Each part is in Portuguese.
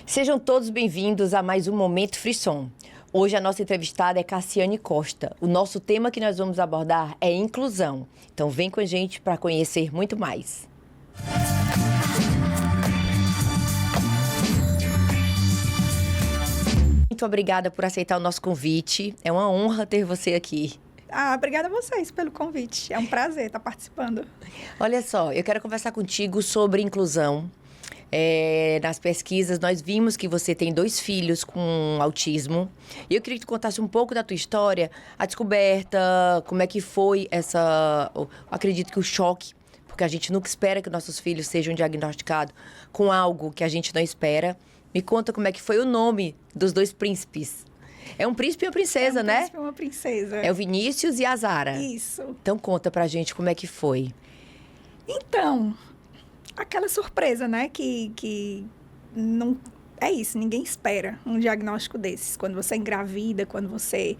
Sejam todos bem-vindos a mais um Momento Frisson. Hoje a nossa entrevistada é Cassiane Costa. O nosso tema que nós vamos abordar é inclusão. Então vem com a gente para conhecer muito mais. Muito obrigada por aceitar o nosso convite. É uma honra ter você aqui. Obrigada a vocês pelo convite. É um prazer estar participando. Olha só, eu quero conversar contigo sobre inclusão. Nas pesquisas, nós vimos que você tem 2 filhos com autismo. E eu queria que tu contasse um pouco da tua história, a descoberta, como é que foi essa... Eu acredito que o choque, porque a gente nunca espera que nossos filhos sejam diagnosticados com algo que a gente não espera. Me conta como é que foi o nome dos 2 príncipes. É um príncipe e uma princesa, né? É um príncipe e uma princesa. É o Vinícius e a Zara. Isso. Então conta pra gente como é que foi. Então, aquela surpresa, né? Que não... É isso, ninguém espera um diagnóstico desses. Quando você engravida, quando você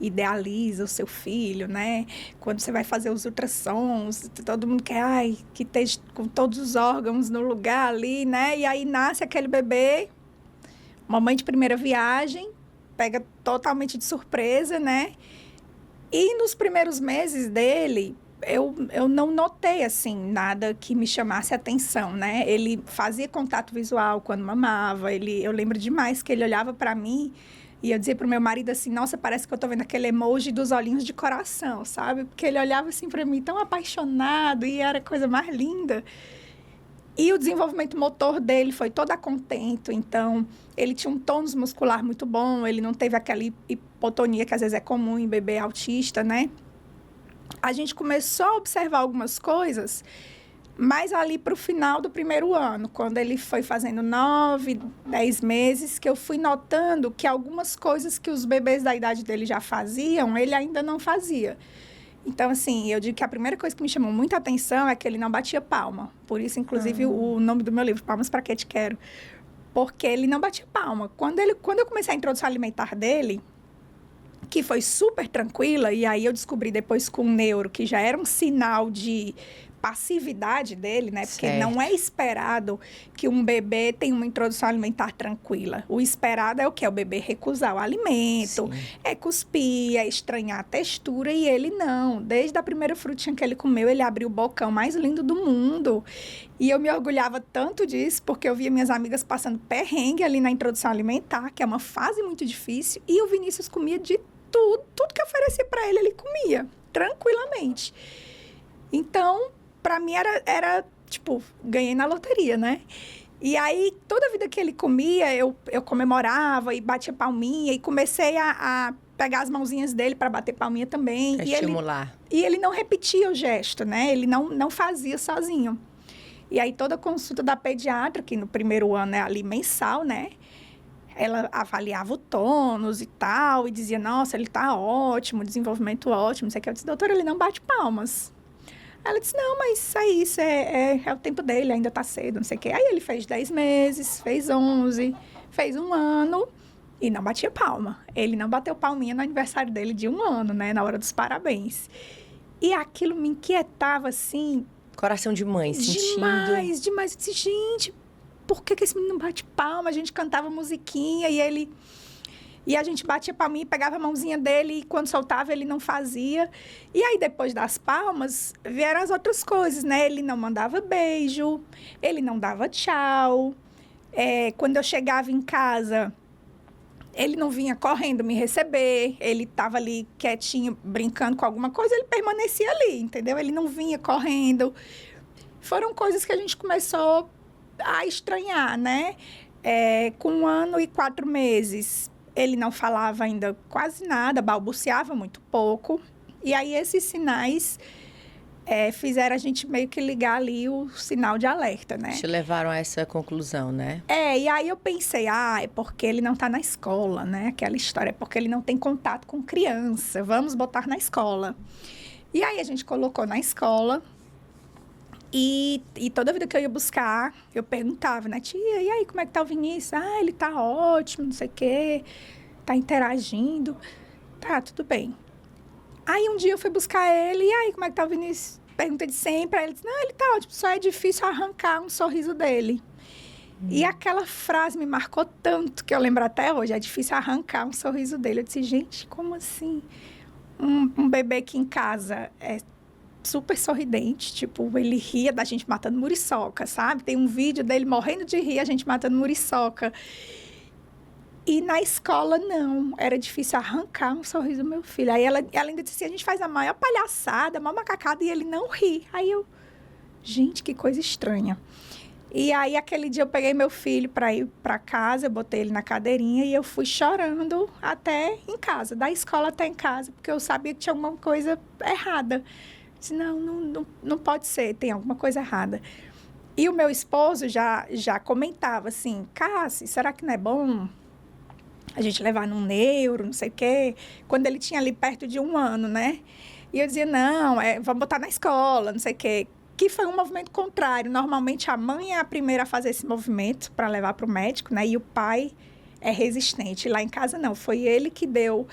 idealiza o seu filho, né? Quando você vai fazer os ultrassons, todo mundo quer que esteja com todos os órgãos no lugar ali, né? E aí nasce aquele bebê, mamãe de primeira viagem, pega totalmente de surpresa, né? E nos primeiros meses dele, eu não notei, assim, nada que me chamasse atenção, né? Ele fazia contato visual quando mamava, eu lembro demais que ele olhava para mim e eu dizia pro meu marido assim, nossa, parece que eu tô vendo aquele emoji dos olhinhos de coração, sabe? Porque ele olhava assim para mim tão apaixonado e era a coisa mais linda. E o desenvolvimento motor dele foi todo a contento, então ele tinha um tônus muscular muito bom, ele não teve aquela hipotonia que às vezes é comum em bebê autista, né? A gente começou a observar algumas coisas, mas ali para o final do primeiro ano, quando ele foi fazendo 9, 10 meses, que eu fui notando que algumas coisas que os bebês da idade dele já faziam, ele ainda não fazia. Então, assim, eu digo que a primeira coisa que me chamou muita atenção é que ele não batia palma. Por isso, inclusive, o nome do meu livro, Palmas Pra Que Te Quero. Porque ele não batia palma. Quando eu comecei a introdução alimentar dele, que foi super tranquila, e aí eu descobri depois com o neuro que já era um sinal de passividade dele, né? Porque certo. Não é esperado que um bebê tenha uma introdução alimentar tranquila. O esperado é o quê? O bebê recusar o alimento, Sim. é cuspir, é estranhar a textura, e ele não. Desde a primeira frutinha que ele comeu, ele abriu o bocão mais lindo do mundo. E eu me orgulhava tanto disso, porque eu via minhas amigas passando perrengue ali na introdução alimentar, que é uma fase muito difícil, e o Vinícius comia de tudo que eu oferecia para ele comia, tranquilamente. Então, para mim era, tipo, ganhei na loteria, né? E aí, toda vida que ele comia, eu comemorava e batia palminha, e comecei a pegar as mãozinhas dele para bater palminha também. Pra e estimular. ele não repetia o gesto, né? Ele não fazia sozinho. E aí, toda consulta da pediatra, que no primeiro ano é ali mensal, né? Ela avaliava o tônus e tal, e dizia, nossa, ele tá ótimo, desenvolvimento ótimo, não sei o que. Eu disse, doutora, ele não bate palmas. Ela disse, não, mas é isso, é o tempo dele, ainda tá cedo, não sei o que. Aí ele fez 10 meses, fez 11, fez 1 ano e não batia palma. Ele não bateu palminha no aniversário dele de 1 ano, né, na hora dos parabéns. E aquilo me inquietava, assim... Coração de mãe, sentindo... Demais. Eu disse, gente... Por que esse menino não bate palma? A gente cantava musiquinha e a gente batia palminha e pegava a mãozinha dele e quando soltava ele não fazia. E aí depois das palmas vieram as outras coisas, né? Ele não mandava beijo, ele não dava tchau. Quando eu chegava em casa, ele não vinha correndo me receber, ele estava ali quietinho, brincando com alguma coisa, ele permanecia ali, entendeu? Ele não vinha correndo. Foram coisas que a gente começou a estranhar, né? Com 1 ano e 4 meses, ele não falava ainda quase nada, balbuciava muito pouco. E aí, esses sinais fizeram a gente meio que ligar ali o sinal de alerta, né? Te levaram a essa conclusão, né? E aí eu pensei, é porque ele não está na escola, né? Aquela história, é porque ele não tem contato com criança, vamos botar na escola. E aí a gente colocou na escola. E toda vida que eu ia buscar, eu perguntava, né? Tia, e aí, como é que tá o Vinícius? Ele tá ótimo, não sei o quê, tá interagindo. Tá, tudo bem. Aí, um dia eu fui buscar ele, e aí, como é que tá o Vinícius? Pergunta de sempre, aí ele disse, não, ele tá ótimo, só é difícil arrancar um sorriso dele. E aquela frase me marcou tanto, que eu lembro até hoje. É difícil arrancar um sorriso dele. Eu disse, gente, como assim? Um bebê aqui em casa é super sorridente. Tipo, ele ria da gente matando muriçoca, sabe? Tem um vídeo dele morrendo de rir, a gente matando muriçoca. E na escola, não. Era difícil arrancar um sorriso do meu filho. Aí ela ainda disse assim, a gente faz a maior palhaçada, a maior macacada, e ele não ri. Aí eu, gente, que coisa estranha. E aí, aquele dia, eu peguei meu filho para ir para casa, eu botei ele na cadeirinha e eu fui chorando até em casa, da escola até em casa, porque eu sabia que tinha alguma coisa errada. Eu disse, não pode ser, tem alguma coisa errada. E o meu esposo já comentava assim, Cassi, será que não é bom a gente levar num neuro, não sei o quê? Quando ele tinha ali perto de 1 ano, né? E eu dizia, não, vamos botar na escola, não sei o quê. Que foi um movimento contrário. Normalmente, a mãe é a primeira a fazer esse movimento para levar para o médico, né? E o pai é resistente. Lá em casa, não. Foi ele que deu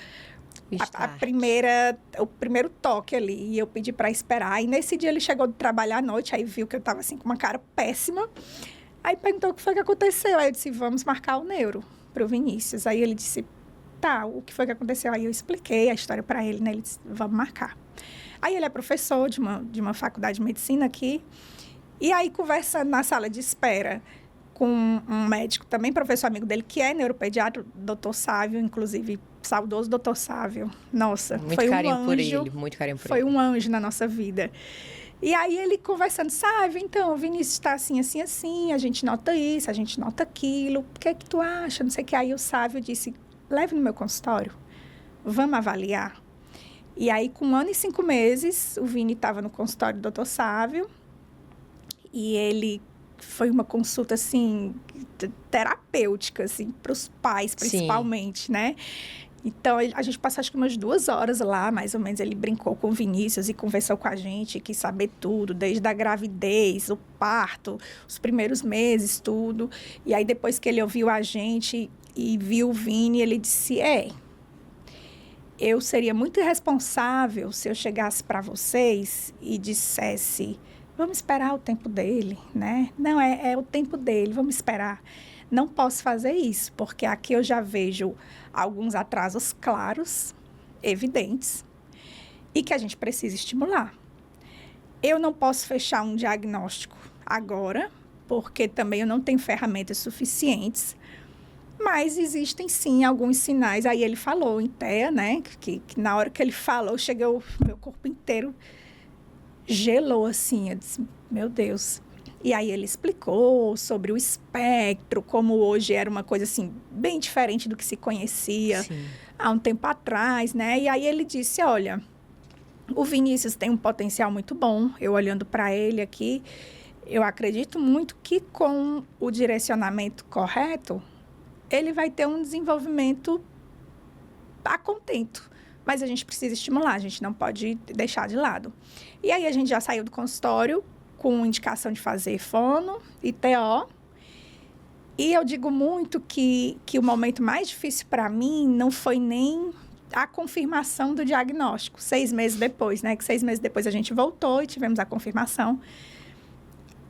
o primeiro toque ali. E eu pedi para esperar. E nesse dia, ele chegou de trabalhar à noite, aí viu que eu estava assim com uma cara péssima. Aí perguntou o que foi que aconteceu. Aí eu disse, vamos marcar o neuro para o Vinícius. Aí ele disse, tá, o que foi que aconteceu? Aí eu expliquei a história para ele, né? Ele disse, vamos marcar. Aí ele é professor de uma faculdade de medicina aqui. E aí, conversando na sala de espera com um médico, também professor amigo dele, que é neuropediatra, doutor Sávio, inclusive, saudoso doutor Sávio. Nossa, muito foi carinho um anjo. Por ele, muito carinho por foi ele. Um anjo na nossa vida. E aí, ele conversando, Sávio, então, o Vinícius está assim, assim, assim, a gente nota isso, a gente nota aquilo, o que é que tu acha? Não sei o que. Aí o Sávio disse, leve no meu consultório, vamos avaliar. E aí, com 1 ano e 5 meses, o Vini estava no consultório do Dr. Sávio. E ele foi uma consulta, assim, terapêutica, assim, para os pais, principalmente, Sim. né? Então, a gente passou, acho que umas 2 horas lá, mais ou menos. Ele brincou com o Vinícius e conversou com a gente, quis saber tudo, desde a gravidez, o parto, os primeiros meses, tudo. E aí, depois que ele ouviu a gente e viu o Vini, ele disse, eu seria muito irresponsável se eu chegasse para vocês e dissesse, vamos esperar o tempo dele, né? Não, é o tempo dele, vamos esperar. Não posso fazer isso, porque aqui eu já vejo alguns atrasos claros, evidentes, e que a gente precisa estimular. Eu não posso fechar um diagnóstico agora, porque também eu não tenho ferramentas suficientes. Mas existem, sim, alguns sinais. Aí ele falou em TEA, né? Que na hora que ele falou, chegou, meu corpo inteiro gelou, assim. Eu disse, meu Deus. E aí ele explicou sobre o espectro, como hoje era uma coisa, assim, bem diferente do que se conhecia há um tempo atrás, né? E aí ele disse, olha, o Vinícius tem um potencial muito bom. Eu olhando para ele aqui, eu acredito muito que com o direcionamento correto, ele vai ter um desenvolvimento a contento. Mas a gente precisa estimular, a gente não pode deixar de lado. E aí, a gente já saiu do consultório com indicação de fazer fono e TO. E eu digo muito que o momento mais difícil para mim não foi nem a confirmação do diagnóstico. 6 meses depois, né? Que 6 meses depois a gente voltou e tivemos a confirmação.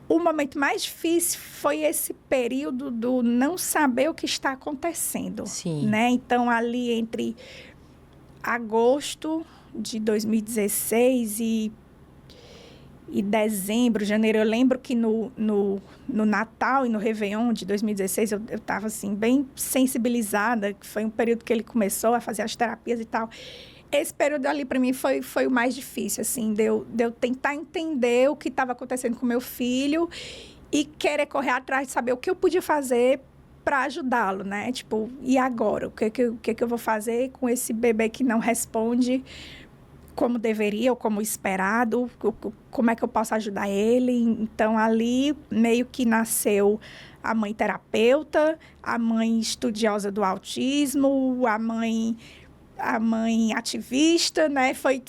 O momento mais difícil foi esse período do não saber o que está acontecendo. Sim. Né? Então, ali entre agosto de 2016 e dezembro, janeiro, eu lembro que no Natal e no Réveillon de 2016, eu estava assim, bem sensibilizada, que foi um período que ele começou a fazer as terapias e tal. Esse período ali, para mim, foi o mais difícil, assim, de eu tentar entender o que estava acontecendo com meu filho e querer correr atrás de saber o que eu podia fazer para ajudá-lo, né? Tipo, e agora? O que eu vou fazer com esse bebê que não responde como deveria ou como esperado? Como é que eu posso ajudar ele? Então, ali, meio que nasceu a mãe terapeuta, a mãe estudiosa do autismo, a mãe ativista, né? Foi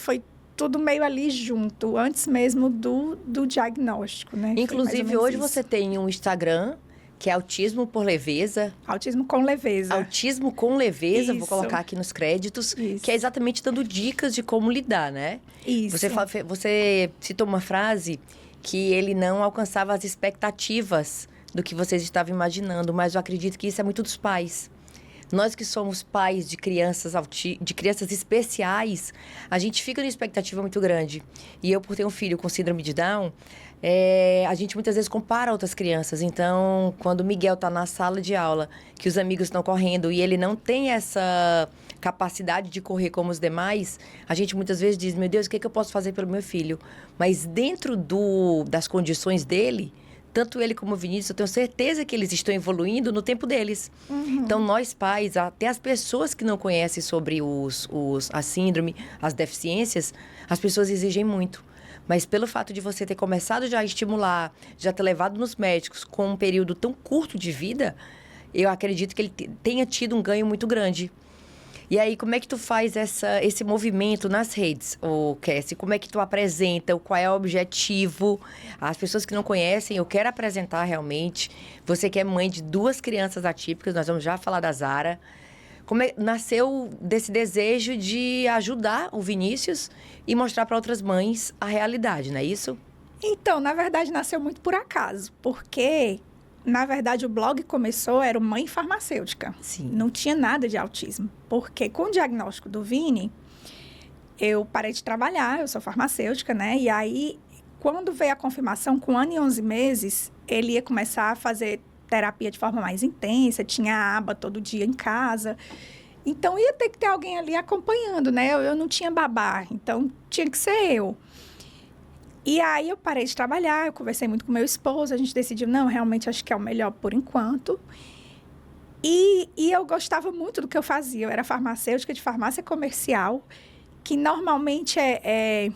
tudo meio ali junto, antes mesmo do diagnóstico, né? Inclusive, hoje você tem um Instagram, que é Autismo por Leveza. Autismo com Leveza. Autismo com Leveza, Isso. Vou colocar aqui nos créditos. Isso. Que é exatamente dando dicas de como lidar, né? Isso. Você citou uma frase que ele não alcançava as expectativas do que vocês estavam imaginando, mas eu acredito que isso é muito dos pais. Nós que somos pais de crianças de crianças especiais, a gente fica numa expectativa muito grande. E eu, por ter um filho com síndrome de Down, a gente muitas vezes compara outras crianças. Então, quando o Miguel está na sala de aula, que os amigos estão correndo e ele não tem essa capacidade de correr como os demais, a gente muitas vezes diz, meu Deus, o que eu posso fazer pelo meu filho? Mas dentro das condições dele, tanto ele como o Vinícius, eu tenho certeza que eles estão evoluindo no tempo deles. Então, nós pais, até as pessoas que não conhecem sobre a síndrome, as deficiências, as pessoas exigem muito. Mas pelo fato de você ter começado já a estimular, já ter levado nos médicos com um período tão curto de vida, eu acredito que ele tenha tido um ganho muito grande. E aí, como é que tu faz esse movimento nas redes, Cassie? Como é que tu apresenta? Qual é o objetivo? As pessoas que não conhecem, eu quero apresentar realmente. Você que é mãe de 2 crianças atípicas, nós vamos já falar da Zara. Como nasceu desse desejo de ajudar o Vinícius e mostrar para outras mães a realidade, não é isso? Então, na verdade, nasceu muito por acaso, porque... Na verdade, o blog começou, era mãe farmacêutica. Sim. Não tinha nada de autismo. Porque com o diagnóstico do Vini, eu parei de trabalhar, eu sou farmacêutica, né? E aí, quando veio a confirmação, com 1 ano e 11 meses, ele ia começar a fazer terapia de forma mais intensa, tinha aba todo dia em casa. Então, ia ter que ter alguém ali acompanhando, né? Eu não tinha babá, então tinha que ser eu. E aí eu parei de trabalhar, eu conversei muito com meu esposo, a gente decidiu, não, realmente acho que é o melhor por enquanto. E eu gostava muito do que eu fazia, eu era farmacêutica de farmácia comercial, que normalmente é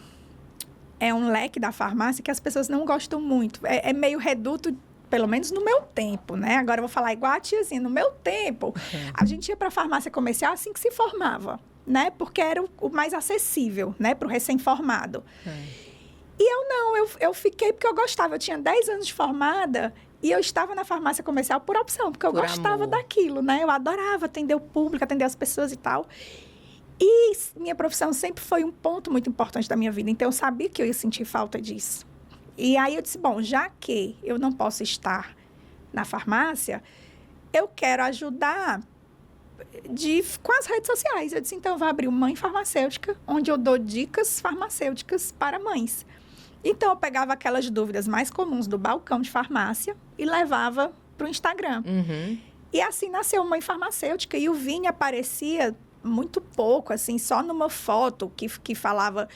um leque da farmácia que as pessoas não gostam muito. É meio reduto, pelo menos no meu tempo, né? Agora eu vou falar igual a tiazinha, no meu tempo, a gente ia para a farmácia comercial assim que se formava, né? Porque era o mais acessível, né? Para o recém-formado. E eu não, eu fiquei porque eu gostava. Eu tinha 10 anos de formada e eu estava na farmácia comercial por opção, porque eu gostava daquilo, né? Eu adorava atender o público, atender as pessoas e tal. E minha profissão sempre foi um ponto muito importante da minha vida. Então, eu sabia que eu ia sentir falta disso. E aí eu disse, bom, já que eu não posso estar na farmácia, eu quero ajudar com as redes sociais. Eu disse, então, eu vou abrir uma Mãe Farmacêutica, onde eu dou dicas farmacêuticas para mães. Então, eu pegava aquelas dúvidas mais comuns do balcão de farmácia e levava para o Instagram. E assim nasceu Mãe Farmacêutica. E o Vini aparecia muito pouco, assim, só numa foto que falava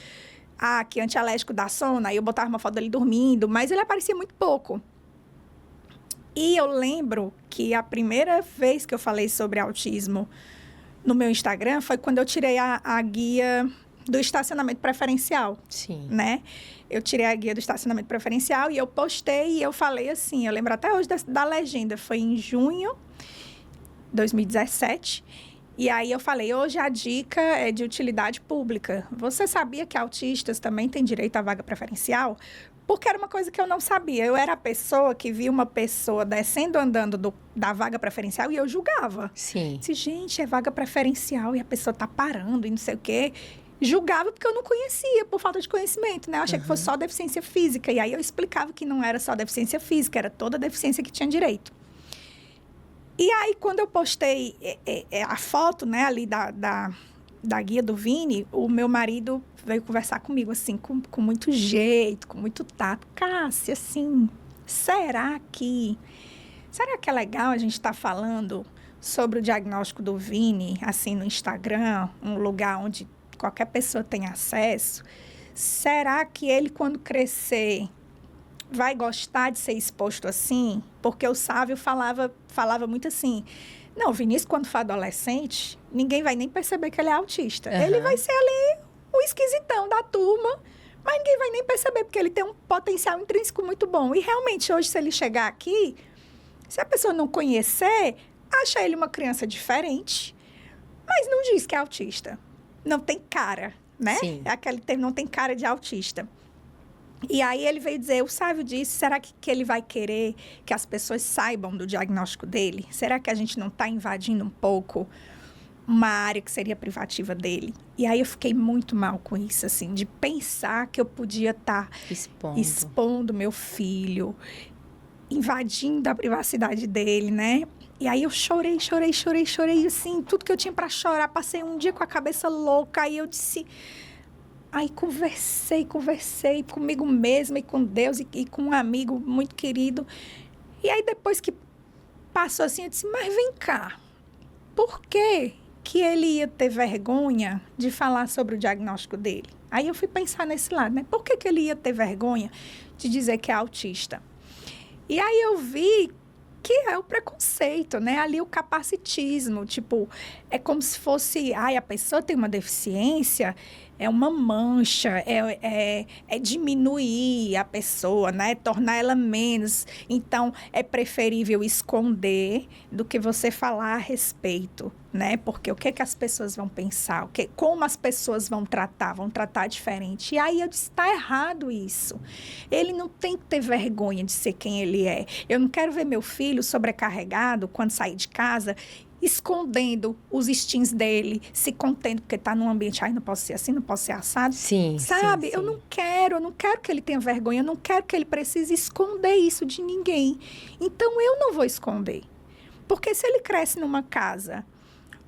que antialérgico dá sono. Aí eu botava uma foto dele dormindo, mas ele aparecia muito pouco. E eu lembro que a primeira vez que eu falei sobre autismo no meu Instagram foi quando eu tirei a guia do estacionamento preferencial. Sim. Né? Eu tirei a guia do estacionamento preferencial e eu postei e eu falei assim, eu lembro até hoje da legenda, foi em junho de 2017. E aí eu falei, hoje a dica é de utilidade pública. Você sabia que autistas também têm direito à vaga preferencial? Porque era uma coisa que eu não sabia. Eu era a pessoa que via uma pessoa descendo, andando da vaga preferencial e eu julgava. Sim. Disse, gente, é vaga preferencial e a pessoa tá parando e não sei o quê. Julgava porque eu não conhecia, por falta de conhecimento, né? Eu achei que fosse só deficiência física. E aí eu explicava que não era só deficiência física, era toda deficiência que tinha direito. E aí, quando eu postei a foto, né, ali da guia do Vini, o meu marido veio conversar comigo, assim, com muito jeito, com muito tato. Cássia, assim, será que é legal a gente estar falando sobre o diagnóstico do Vini, assim, no Instagram, um lugar onde qualquer pessoa tem acesso? Será que ele, quando crescer, vai gostar de ser exposto assim? Porque o Sávio falava muito assim, não, o Vinícius, quando for adolescente, ninguém vai nem perceber que ele é autista. Ele vai ser ali o esquisitão da turma, mas ninguém vai nem perceber, porque ele tem um potencial intrínseco muito bom. E realmente, hoje, se ele chegar aqui, se a pessoa não conhecer, acha ele uma criança diferente, mas não diz que é autista. Não tem cara, né? Sim. É aquele termo, não tem cara de autista. E aí ele veio dizer, o Sávio disse, será que ele vai querer que as pessoas saibam do diagnóstico dele? Será que a gente não está invadindo um pouco uma área que seria privativa dele? E aí eu fiquei muito mal com isso, assim, de pensar que eu podia estar expondo meu filho. invadindo a privacidade dele, né? E aí eu chorei, assim, tudo que eu tinha para chorar. Passei um dia com a cabeça louca, aí eu disse... Aí conversei comigo mesma e com Deus e com um amigo muito querido. E aí depois que passou assim, eu disse, mas vem cá, por que ele ia ter vergonha de falar sobre o diagnóstico dele? Aí eu fui pensar nesse lado, né? Por que ele ia ter vergonha de dizer que é autista? E aí eu vi que é o preconceito, né? Ali o capacitismo, tipo, é como se fosse, a pessoa tem uma deficiência, é uma mancha, é diminuir a pessoa, né? Tornar ela menos. Então, é preferível esconder do que você falar a respeito, né? Porque o que as pessoas vão pensar? Como as pessoas vão tratar diferente. E aí eu disse, está errado isso. Ele não tem que ter vergonha de ser quem ele é. Eu não quero ver meu filho sobrecarregado quando sair de casa, escondendo os instintos dele, se contendo porque está num ambiente, não posso ser assim, não posso ser assado. Sim, sabe? sim. Eu não quero que ele tenha vergonha, eu não quero que ele precise esconder isso de ninguém. Então, eu não vou esconder. Porque se ele cresce numa casa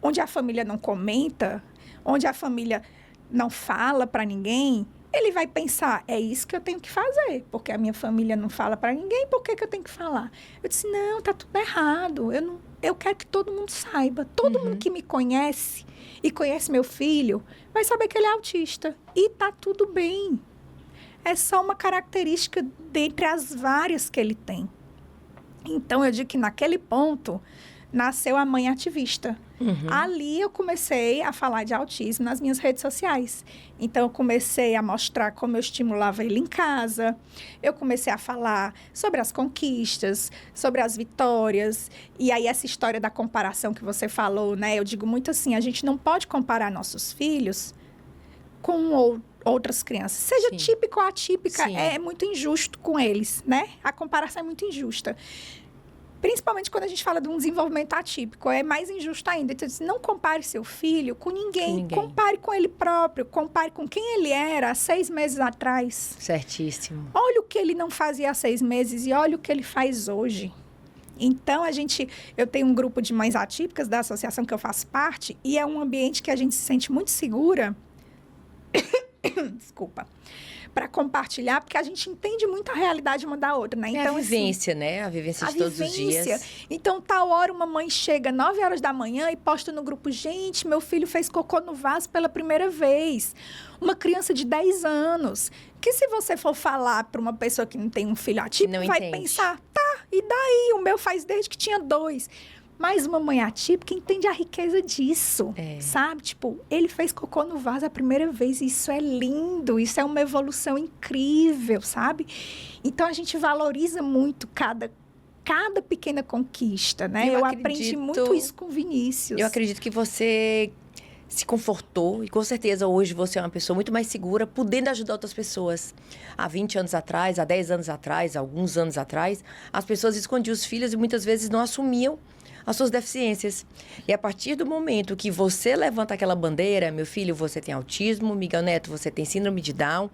onde a família não comenta, onde a família não fala para ninguém, ele vai pensar, é isso que eu tenho que fazer, porque a minha família não fala para ninguém, por que eu tenho que falar? Eu disse, não, tá tudo errado, eu quero que todo mundo saiba, todo mundo que me conhece e conhece meu filho, vai saber que ele é autista, e tá tudo bem. É só uma característica dentre as várias que ele tem. Então, eu digo que naquele ponto, nasceu a mãe ativista. Ali eu comecei a falar de autismo nas minhas redes sociais. Então, eu comecei a mostrar como eu estimulava ele em casa. Eu comecei a falar sobre as conquistas, sobre as vitórias. E aí, essa história da comparação que você falou, né? Eu digo muito assim, a gente não pode comparar nossos filhos com outras crianças. Seja típica ou atípica, é muito injusto com eles, né? A comparação é muito injusta. Principalmente quando a gente fala de um desenvolvimento atípico, é mais injusto ainda. Então, não compare seu filho com ninguém. Compare com ele próprio, compare com quem ele era há 6 meses atrás. Certíssimo. Olha o que ele não fazia há 6 meses e olha o que ele faz hoje. Então, eu tenho um grupo de mães atípicas da associação que eu faço parte e é um ambiente que a gente se sente muito segura. Desculpa. Para compartilhar, porque a gente entende muito a realidade uma da outra, né? Então, a vivência, assim, né? A vivência de todos os dias. Então, tal hora, uma mãe chega 9 horas da manhã e posta no grupo, gente, meu filho fez cocô no vaso pela primeira vez. Uma criança de 10 anos. Que se você for falar para uma pessoa que não tem um filho atípico, vai pensar, tá, e daí? O meu faz desde que tinha 2. Mas uma mãe atípica entende a riqueza disso, sabe? Tipo, ele fez cocô no vaso a primeira vez, e isso é lindo, isso é uma evolução incrível, sabe? Então, a gente valoriza muito cada pequena conquista, né? Eu aprendi muito isso com o Vinícius. Eu acredito que você se confortou e, com certeza, hoje você é uma pessoa muito mais segura, podendo ajudar outras pessoas. Há 20 anos atrás, há 10 anos atrás, há alguns anos atrás, as pessoas escondiam os filhos e muitas vezes não assumiam as suas deficiências. E a partir do momento que você levanta aquela bandeira, meu filho, você tem autismo, Miguel Neto, você tem síndrome de Down,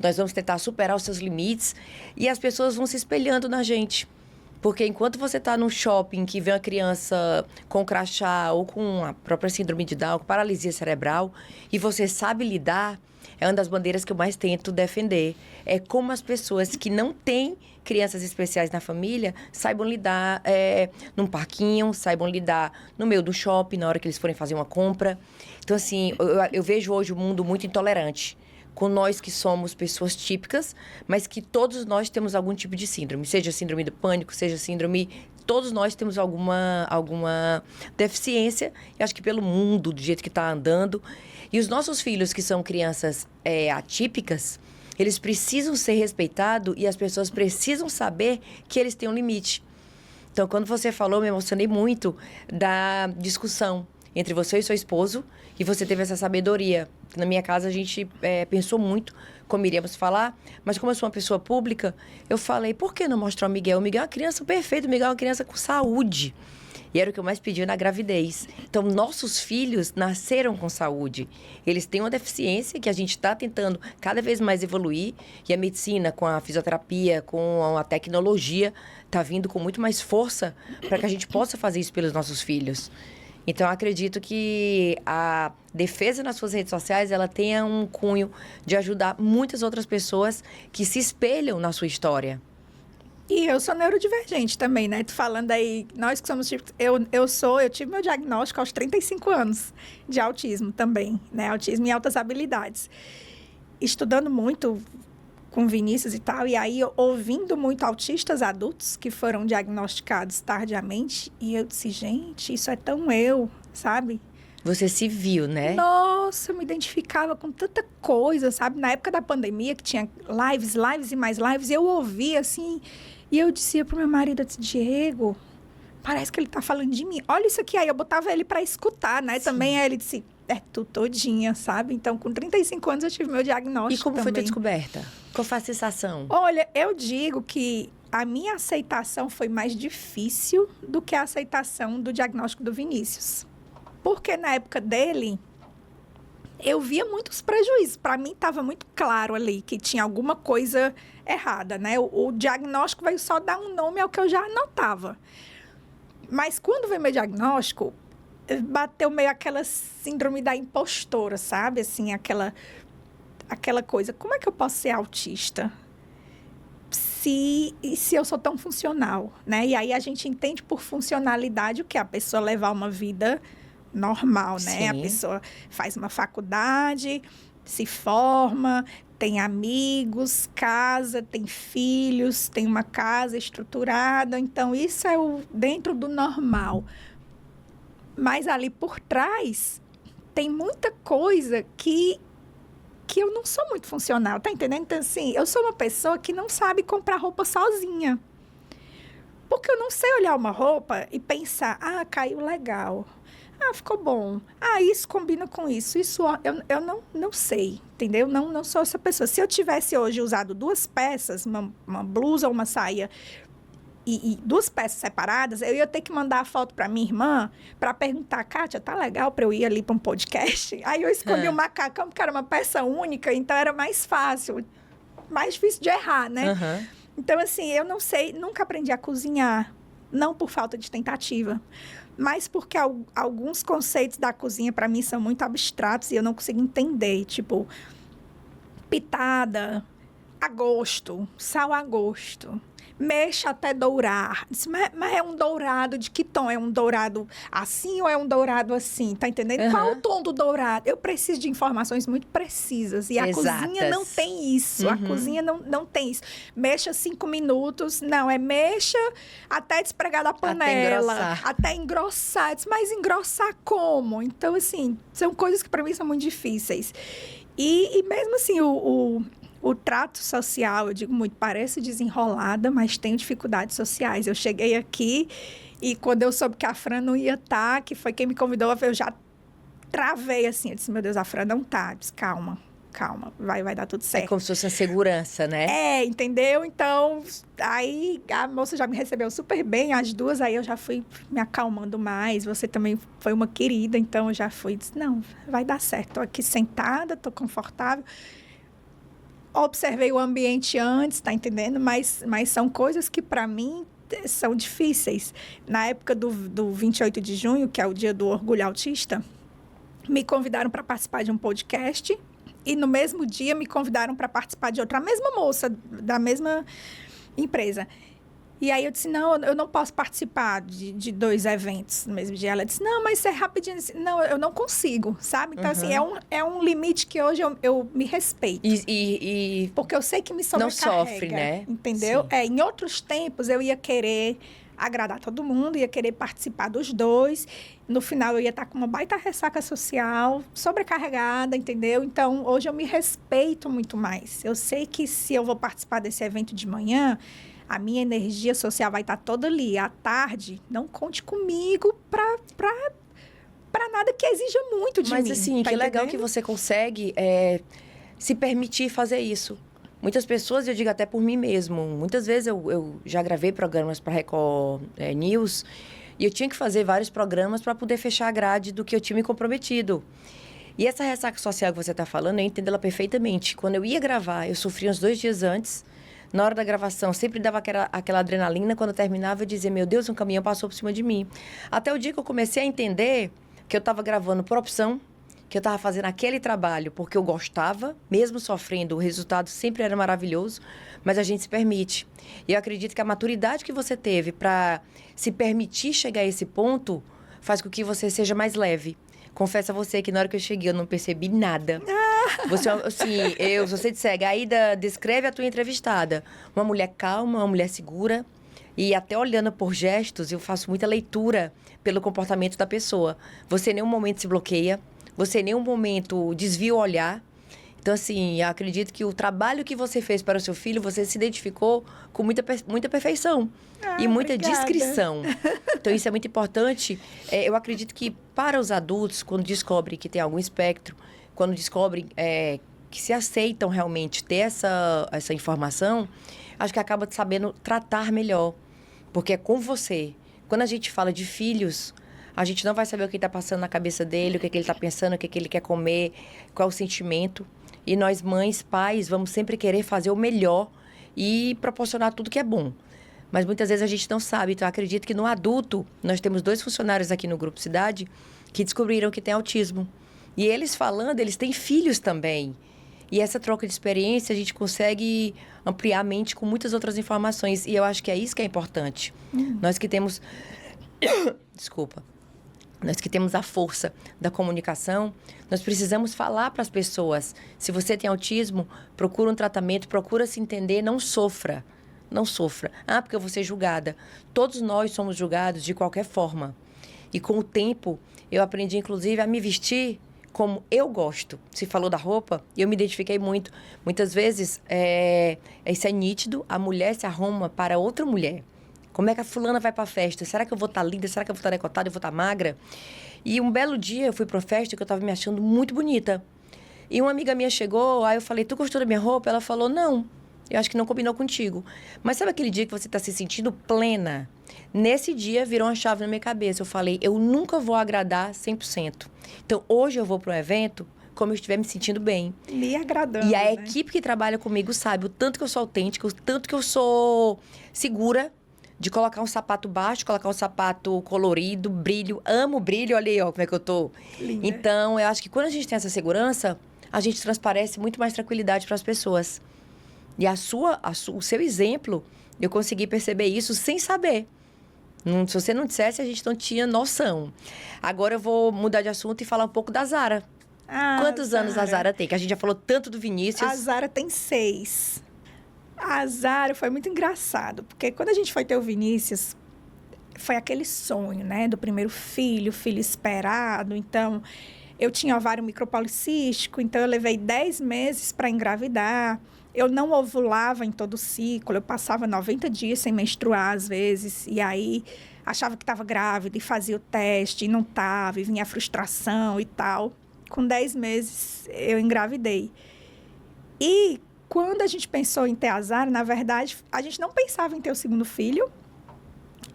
nós vamos tentar superar os seus limites, e as pessoas vão se espelhando na gente. Porque enquanto você está num shopping que vê uma criança com crachá ou com a própria síndrome de Down, com paralisia cerebral, e você sabe lidar, é uma das bandeiras que eu mais tento defender. É como as pessoas que não têm crianças especiais na família saibam lidar num parquinho, saibam lidar no meio do shopping, na hora que eles forem fazer uma compra. Então, assim, eu vejo hoje o mundo muito intolerante com nós que somos pessoas típicas, mas que todos nós temos algum tipo de síndrome. Seja síndrome do pânico, seja síndrome... Todos nós temos alguma deficiência. E acho que pelo mundo, do jeito que está andando. E os nossos filhos, que são crianças atípicas, eles precisam ser respeitados e as pessoas precisam saber que eles têm um limite. Então, quando você falou, me emocionei muito da discussão entre você e seu esposo, e você teve essa sabedoria. Na minha casa, a gente pensou muito como iríamos falar, mas como eu sou uma pessoa pública, eu falei, por que não mostrar o Miguel? O Miguel é uma criança perfeita, o Miguel é uma criança com saúde. E era o que eu mais pedia na gravidez. Então, nossos filhos nasceram com saúde. Eles têm uma deficiência que a gente está tentando cada vez mais evoluir. E a medicina, com a fisioterapia, com a tecnologia, está vindo com muito mais força para que a gente possa fazer isso pelos nossos filhos. Então, eu acredito que a defesa nas suas redes sociais, ela tenha um cunho de ajudar muitas outras pessoas que se espelham na sua história. E eu sou neurodivergente também, né? Tu falando aí, nós que somos tipo, eu tive meu diagnóstico aos 35 anos de autismo também, né? Autismo e altas habilidades. Estudando muito com Vinícius e tal, e aí ouvindo muito autistas adultos que foram diagnosticados tardiamente, e eu disse, gente, isso é tão eu, sabe? Você se viu, né? Nossa, eu me identificava com tanta coisa, sabe? Na época da pandemia, que tinha lives e mais lives, eu ouvia assim, e eu dizia pro meu marido, eu disse, Diego, parece que ele tá falando de mim. Olha isso aqui, aí eu botava ele para escutar, né? Sim. Também aí ele disse, é tu todinha, sabe? Então, com 35 anos eu tive meu diagnóstico. E como também. foi tua descoberta? Qual foi a sensação? Olha, eu digo que a minha aceitação foi mais difícil do que a aceitação do diagnóstico do Vinícius. Porque na época dele, eu via muitos prejuízos. Para mim, estava muito claro ali que tinha alguma coisa errada, né? O diagnóstico veio só dar um nome ao que eu já anotava. Mas quando veio meu diagnóstico, bateu meio aquela síndrome da impostora, sabe? Assim, aquela coisa, como é que eu posso ser autista? Se eu sou tão funcional, né? E aí a gente entende por funcionalidade o que? A pessoa levar uma vida normal, né? Sim. A pessoa faz uma faculdade, se forma, tem amigos, casa, tem filhos, tem uma casa estruturada. Então, isso é dentro do normal. Mas ali por trás, tem muita coisa que eu não sou muito funcional, tá entendendo? Então, assim, eu sou uma pessoa que não sabe comprar roupa sozinha. Porque eu não sei olhar uma roupa e pensar, caiu legal. Ficou bom. Isso combina com isso. Isso eu não sei, entendeu? Não sou essa pessoa. Se eu tivesse hoje usado 2 peças, uma blusa ou uma saia, e 2 peças separadas, eu ia ter que mandar a foto para minha irmã para perguntar, Kátia, tá legal para eu ir ali para um podcast? Aí eu escolhi o macacão, porque era uma peça única, então era mais fácil, mais difícil de errar, né? Uhum. Então, assim, eu não sei, nunca aprendi a cozinhar, não por falta de tentativa, mas porque alguns conceitos da cozinha, para mim, são muito abstratos e eu não consigo entender. Tipo, pitada, a gosto, sal a gosto, mexa até dourar. Mas é um dourado de que tom? É um dourado assim ou é um dourado assim? Tá entendendo? Uhum. Qual o tom do dourado? Eu preciso de informações muito precisas. E a cozinha não tem isso. Uhum. A cozinha não tem isso. Mexa 5 minutos. Não, mexa até despregar da panela. Até engrossar. Mas engrossar como? Então, assim, são coisas que para mim são muito difíceis. E mesmo assim, o trato social, eu digo muito, parece desenrolada, mas tenho dificuldades sociais. Eu cheguei aqui e quando eu soube que a Fran não ia estar, que foi quem me convidou, eu já travei assim. Eu disse, meu Deus, a Fran não tá. Eu disse, calma, vai dar tudo certo. É como se fosse a segurança, né? Entendeu? Então, aí a moça já me recebeu super bem, as duas, aí eu já fui me acalmando mais. Você também foi uma querida, então eu já fui, disse, não, vai dar certo. Tô aqui sentada, tô confortável. Observei o ambiente antes, tá entendendo? Mas são coisas que, para mim, são difíceis. Na época do 28 de junho, que é o dia do Orgulho Autista, me convidaram para participar de um podcast e, no mesmo dia, me convidaram para participar de outra. A mesma moça, da mesma empresa. E aí eu disse, não, eu não posso participar de 2 eventos no mesmo dia. Ela disse, não, mas isso é rapidinho. Disse, não, eu não consigo, sabe? Então, assim, é um limite que hoje eu me respeito. Porque eu sei que me sobrecarrega. Não sofre, né? Entendeu? Sim. Em outros tempos, eu ia querer agradar todo mundo, ia querer participar dos 2. No final, eu ia estar com uma baita ressaca social, sobrecarregada, entendeu? Então, hoje eu me respeito muito mais. Eu sei que se eu vou participar desse evento de manhã, a minha energia social vai estar toda ali. À tarde, não conte comigo para nada que exija muito de mim. Mas, assim, tá que entendendo? legal que você consegue se permitir fazer isso. Muitas pessoas, eu digo até por mim mesmo, muitas vezes eu já gravei programas para Record News E eu tinha que fazer vários programas para poder fechar a grade do que eu tinha me comprometido. E essa ressaca social que você está falando, eu entendo ela perfeitamente. Quando eu ia gravar, eu sofria uns 2 dias antes. Na hora da gravação, sempre dava aquela adrenalina. Quando eu terminava, eu dizia, meu Deus, um caminhão passou por cima de mim. Até o dia que eu comecei a entender que eu estava gravando por opção, que eu estava fazendo aquele trabalho porque eu gostava, mesmo sofrendo, o resultado sempre era maravilhoso, mas a gente se permite. E eu acredito que a maturidade que você teve para se permitir chegar a esse ponto faz com que você seja mais leve. Confesso a você que na hora que eu cheguei eu não percebi nada. Você, assim, se você disser, Gaída, descreve a tua entrevistada. Uma mulher calma, uma mulher segura. E até olhando por gestos, eu faço muita leitura pelo comportamento da pessoa. Você em nenhum momento se bloqueia. Você em nenhum momento desvia o olhar. Então, assim, eu acredito que o trabalho que você fez para o seu filho, você se identificou com muita perfeição e muita obrigada. Discrição. Então, isso é muito importante. Eu acredito que para os adultos, quando descobrem que tem algum espectro, quando descobrem que se aceitam realmente ter essa informação, acho que acaba sabendo tratar melhor. Porque é com você. Quando a gente fala de filhos, a gente não vai saber o que está passando na cabeça dele, o que ele está pensando, o que ele quer comer, qual é o sentimento. E nós, mães, pais, vamos sempre querer fazer o melhor e proporcionar tudo que é bom. Mas muitas vezes a gente não sabe. Então, eu acredito que no adulto, nós temos 2 funcionários aqui no Grupo Cidade que descobriram que tem autismo. E eles falando, eles têm filhos também. E essa troca de experiência, a gente consegue ampliar a mente com muitas outras informações. E eu acho que é isso que é importante. Nós que temos... Desculpa. Nós que temos a força da comunicação, nós precisamos falar para as pessoas. Se você tem autismo, procura um tratamento, procura se entender, não sofra. Não sofra. Ah, porque eu vou ser julgada. Todos nós somos julgados de qualquer forma. E com o tempo, eu aprendi, inclusive, a me vestir como eu gosto. Se falou da roupa, eu me identifiquei muito. Muitas vezes, isso é nítido, a mulher se arruma para outra mulher. Como é que a fulana vai pra festa? Será que eu vou estar linda? Será que eu vou estar decotada? Eu vou estar magra? E um belo dia eu fui pra festa que eu tava me achando muito bonita. E uma amiga minha chegou, aí eu falei, tu gostou da minha roupa? Ela falou, não, eu acho que não combinou contigo. Mas sabe aquele dia que você tá se sentindo plena? Nesse dia virou uma chave na minha cabeça. Eu falei, eu nunca vou agradar 100%. Então hoje eu vou para um evento como eu estiver me sentindo bem. Me agradando, E a né? equipe que trabalha comigo sabe o tanto que eu sou autêntica, o tanto que eu sou segura de colocar um sapato baixo, colocar um sapato colorido, brilho. Amo brilho, olha aí, ó, como é que eu tô. Linda. Então, eu acho que quando a gente tem essa segurança, a gente transparece muito mais tranquilidade para as pessoas. E o seu exemplo, eu consegui perceber isso sem saber. Se você não dissesse, a gente não tinha noção. Agora eu vou mudar de assunto e falar um pouco da Zara. Quantos anos a Zara tem? Que a gente já falou tanto do Vinícius. A Zara tem 6. A Zara foi muito engraçado, porque quando a gente foi ter o Vinícius, foi aquele sonho, né? Do primeiro filho esperado. Então, eu tinha ovário micropolicístico, então eu levei 10 meses para engravidar. Eu não ovulava em todo o ciclo, eu passava 90 dias sem menstruar às vezes, e aí achava que estava grávida e fazia o teste e não estava, e vinha a frustração e tal. Com 10 meses eu engravidei. E quando a gente pensou em ter a Zara, na verdade, a gente não pensava em ter o segundo filho.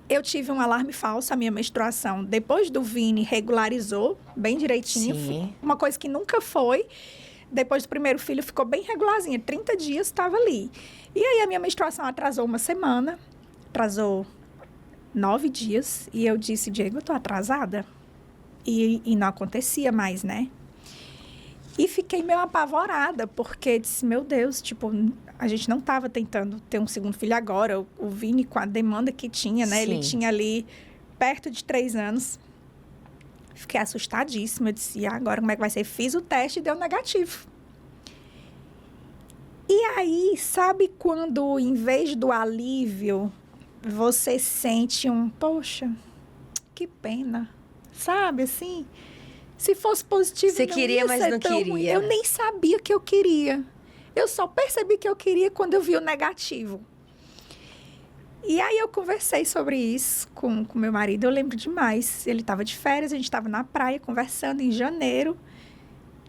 Eu tive um alarme falso, a minha menstruação, depois do Vini, regularizou bem direitinho. Sim. Uma coisa que nunca foi. Depois do primeiro filho, ficou bem regularzinha. 30 dias estava ali. E aí, a minha menstruação atrasou uma semana. Atrasou 9 dias. E eu disse, Diego, eu tô atrasada? E não acontecia mais, né? E fiquei meio apavorada, porque disse, meu Deus, tipo, a gente não estava tentando ter um segundo filho agora. O Vini, com a demanda que tinha, né? Sim. Ele tinha ali perto de 3 anos. Fiquei assustadíssima. Eu disse, agora como é que vai ser? Fiz o teste e deu negativo. E aí, sabe quando, em vez do alívio, você sente poxa, que pena. Sabe, assim? Se fosse positivo, Você não queria, ia mas ser não tão ruim. queria. Eu nem sabia que eu queria. Eu só percebi que eu queria quando eu vi o negativo. E aí eu conversei sobre isso com meu marido, eu lembro demais. Ele estava de férias, a gente estava na praia conversando em janeiro.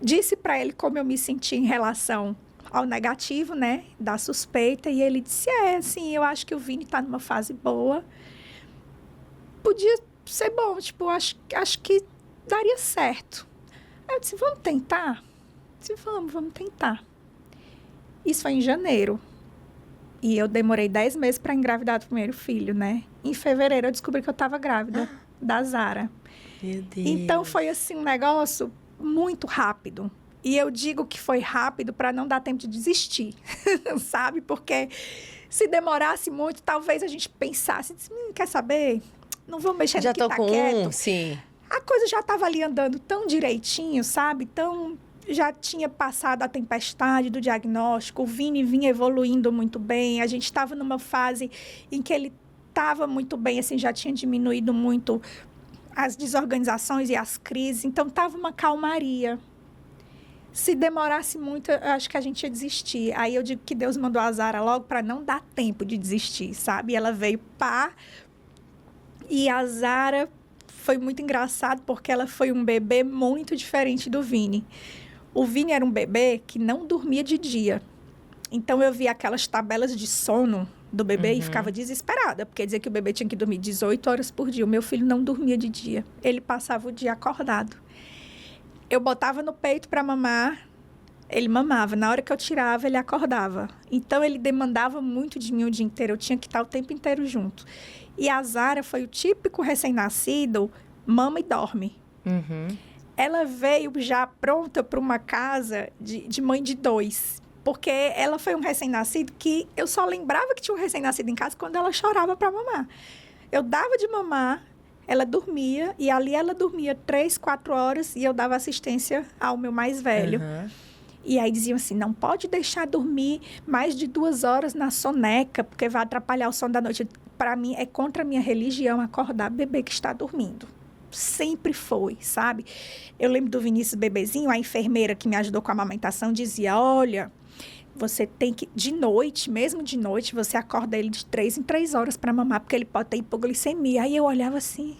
Disse para ele como eu me senti em relação ao negativo, né, da suspeita. E ele disse, assim, eu acho que o Vini está numa fase boa. Podia ser bom, tipo, acho que daria certo. Aí eu disse, vamos tentar? Eu disse, vamos tentar. Isso foi em janeiro. E eu demorei 10 meses para engravidar do primeiro filho, né? Em fevereiro eu descobri que eu estava grávida da Zara. Meu Deus. Então foi assim um negócio muito rápido. E eu digo que foi rápido para não dar tempo de desistir, sabe? Porque se demorasse muito, talvez a gente pensasse, quer saber? Não vou mexer no que tá quieto. Sim. A coisa já estava ali andando tão direitinho, sabe? Já tinha passado a tempestade do diagnóstico, o Vini vinha evoluindo muito bem, a gente estava numa fase em que ele estava muito bem, assim, já tinha diminuído muito as desorganizações e as crises, então estava uma calmaria. Se demorasse muito, eu acho que a gente ia desistir. Aí eu digo que Deus mandou a Zara logo para não dar tempo de desistir, sabe? Ela veio e a Zara foi muito engraçado porque ela foi um bebê muito diferente do Vini. O Vini era um bebê que não dormia de dia. Então, eu via aquelas tabelas de sono do bebê e ficava desesperada, porque dizia que o bebê tinha que dormir 18 horas por dia. O meu filho não dormia de dia. Ele passava o dia acordado. Eu botava no peito para mamar, ele mamava. Na hora que eu tirava, ele acordava. Então, ele demandava muito de mim o dia inteiro. Eu tinha que estar o tempo inteiro junto. E a Zara foi o típico recém-nascido, mama e dorme. Ela veio já pronta para uma casa de mãe de 2. Porque ela foi um recém-nascido que eu só lembrava que tinha um recém-nascido em casa quando ela chorava para mamar. Eu dava de mamar, ela dormia, e ali ela dormia 3, 4 horas, e eu dava assistência ao meu mais velho. E aí diziam assim, não pode deixar dormir mais de 2 horas na soneca, porque vai atrapalhar o sono da noite. Para mim, é contra a minha religião acordar bebê que está dormindo. Sempre foi, sabe? Eu lembro do Vinícius bebezinho, a enfermeira que me ajudou com a amamentação dizia, olha, você tem que, de noite, mesmo de noite, você acorda ele de 3 em 3 horas para mamar, porque ele pode ter hipoglicemia. Aí eu olhava assim,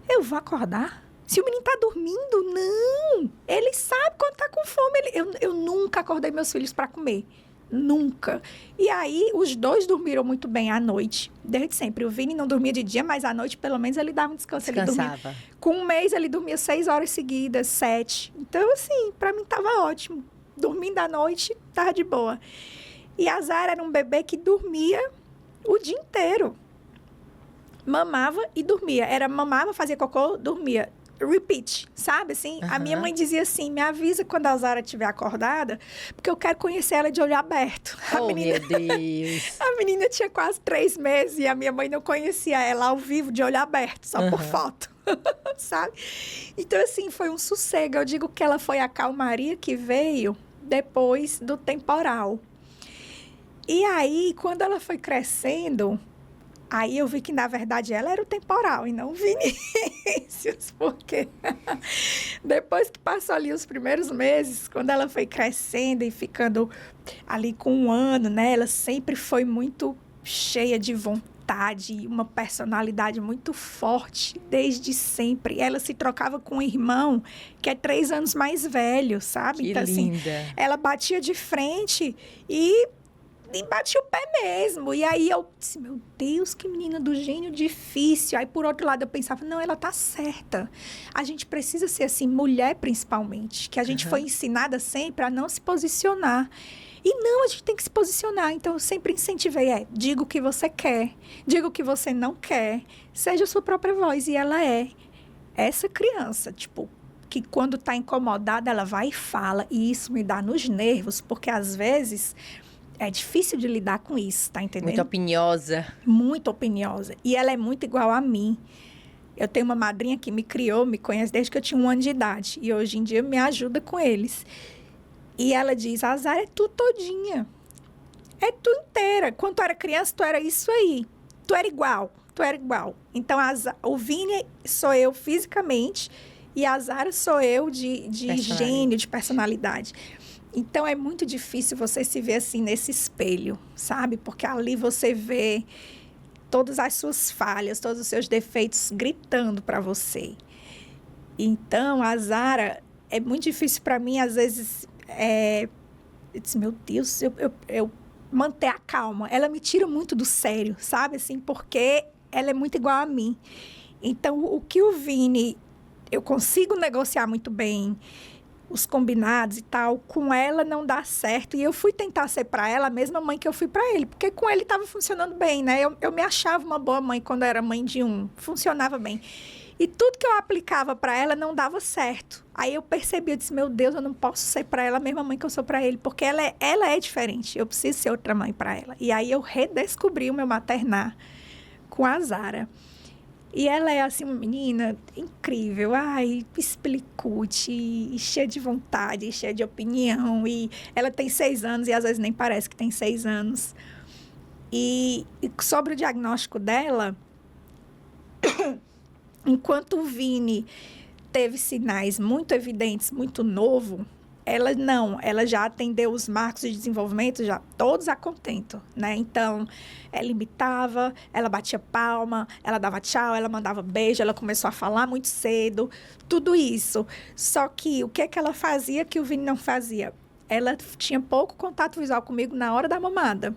eu vou acordar? Se o menino tá dormindo, não. Ele sabe quando tá com fome. Eu nunca acordei meus filhos para comer. Nunca. E aí, os 2 dormiram muito bem à noite, desde sempre. O Vini não dormia de dia, mas à noite, pelo menos, ele dava um descanso. Descansava. Ele dormia, com 1 mês, ele dormia 6 horas seguidas, 7. Então, assim, para mim, tava ótimo. Dormindo à noite, tava de boa. E a Zara era um bebê que dormia o dia inteiro. Mamava e dormia. Mamava, fazia cocô, dormia. Repeat, sabe, assim? A minha mãe dizia assim, me avisa quando a Zara estiver acordada, porque eu quero conhecer ela de olho aberto. Meu Deus! A menina tinha quase 3 meses e a minha mãe não conhecia ela ao vivo de olho aberto, só por foto, sabe? Então, assim, foi um sossego. Eu digo que ela foi a calmaria que veio depois do temporal. E aí, quando ela foi crescendo... Aí eu vi que, na verdade, ela era o temporal e não o Vinícius, porque depois que passou ali os primeiros meses, quando ela foi crescendo e ficando ali com 1 ano, né? Ela sempre foi muito cheia de vontade, uma personalidade muito forte, desde sempre. Ela se trocava com um irmão que é 3 anos mais velho, sabe? Que então, linda. assim, ela batia de frente e bati o pé mesmo. E aí eu disse, meu Deus, que menina do gênio difícil. Aí, por outro lado, eu pensava, não, ela tá certa. A gente precisa ser assim, mulher principalmente, que a gente foi ensinada sempre a não se posicionar. E não, a gente tem que se posicionar. Então, eu sempre incentivei, diga o que você quer, diga o que você não quer, seja a sua própria voz. E ela é essa criança, tipo, que quando tá incomodada, ela vai e fala. E isso me dá nos nervos, porque às vezes... É difícil de lidar com isso, tá entendendo? Muito opiniosa. Muito opiniosa. E ela é muito igual a mim. Eu tenho uma madrinha que me criou, me conhece desde que eu tinha 1 ano de idade. E hoje em dia me ajuda com eles. E ela diz, a Zara é tu todinha. É tu inteira. Quando tu era criança, tu era isso aí. Tu era igual. Então, o Vini sou eu fisicamente e a Zara sou eu de gênio, de personalidade. Então, é muito difícil você se ver assim nesse espelho, sabe? Porque ali você vê todas as suas falhas, todos os seus defeitos gritando para você. Então, a Zara, é muito difícil para mim, às vezes, eu disse, meu Deus, eu manter a calma. Ela me tira muito do sério, sabe? Assim, porque ela é muito igual a mim. Então, o que o Vini, eu consigo negociar muito bem os combinados e tal, com ela não dá certo. E eu fui tentar ser para ela a mesma mãe que eu fui para ele, porque com ele estava funcionando bem, né? Eu me achava uma boa mãe quando eu era mãe de um, funcionava bem. E tudo que eu aplicava para ela não dava certo. Aí eu percebi, eu disse, meu Deus, eu não posso ser para ela a mesma mãe que eu sou para ele, porque ela é diferente, eu preciso ser outra mãe para ela. E aí eu redescobri o meu maternar com a Zara. E ela é, assim, uma menina incrível, explicute, e cheia de vontade, cheia de opinião. E ela tem 6 anos e às vezes nem parece que tem 6 anos. E sobre o diagnóstico dela, enquanto o Vini teve sinais muito evidentes, muito novo, ela já atendeu os marcos de desenvolvimento, já todos a contento, né? Então, ela imitava, ela batia palma, ela dava tchau, ela mandava beijo, ela começou a falar muito cedo, tudo isso. Só que o que é que ela fazia que o Vini não fazia? Ela tinha pouco contato visual comigo na hora da mamada.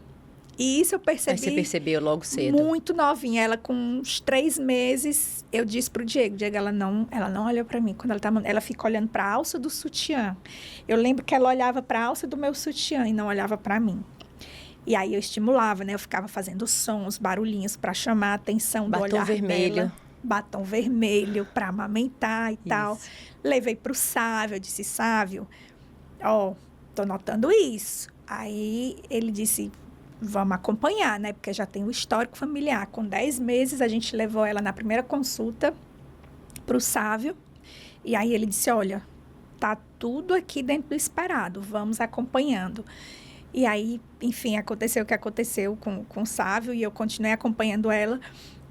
E isso eu percebi... Aí você percebeu logo cedo. Muito novinha. Ela, com uns 3 meses, eu disse pro Diego, ela não olha para mim quando ela tá... Ela fica olhando para a alça do sutiã. Eu lembro que ela olhava para a alça do meu sutiã e não olhava para mim. E aí eu estimulava, né? Eu ficava fazendo sons, barulhinhos para chamar a atenção do olhar vermelho. dela. Batom vermelho para amamentar e tal. Levei pro Sávio, eu disse, Sávio, tô notando isso. Aí ele disse... Vamos acompanhar, né? Porque já tem o histórico familiar. Com 10 meses, a gente levou ela na primeira consulta para o Sávio. E aí ele disse, olha, tá tudo aqui dentro do esperado. Vamos acompanhando. E aí, enfim, aconteceu o que aconteceu com o Sávio. E eu continuei acompanhando ela.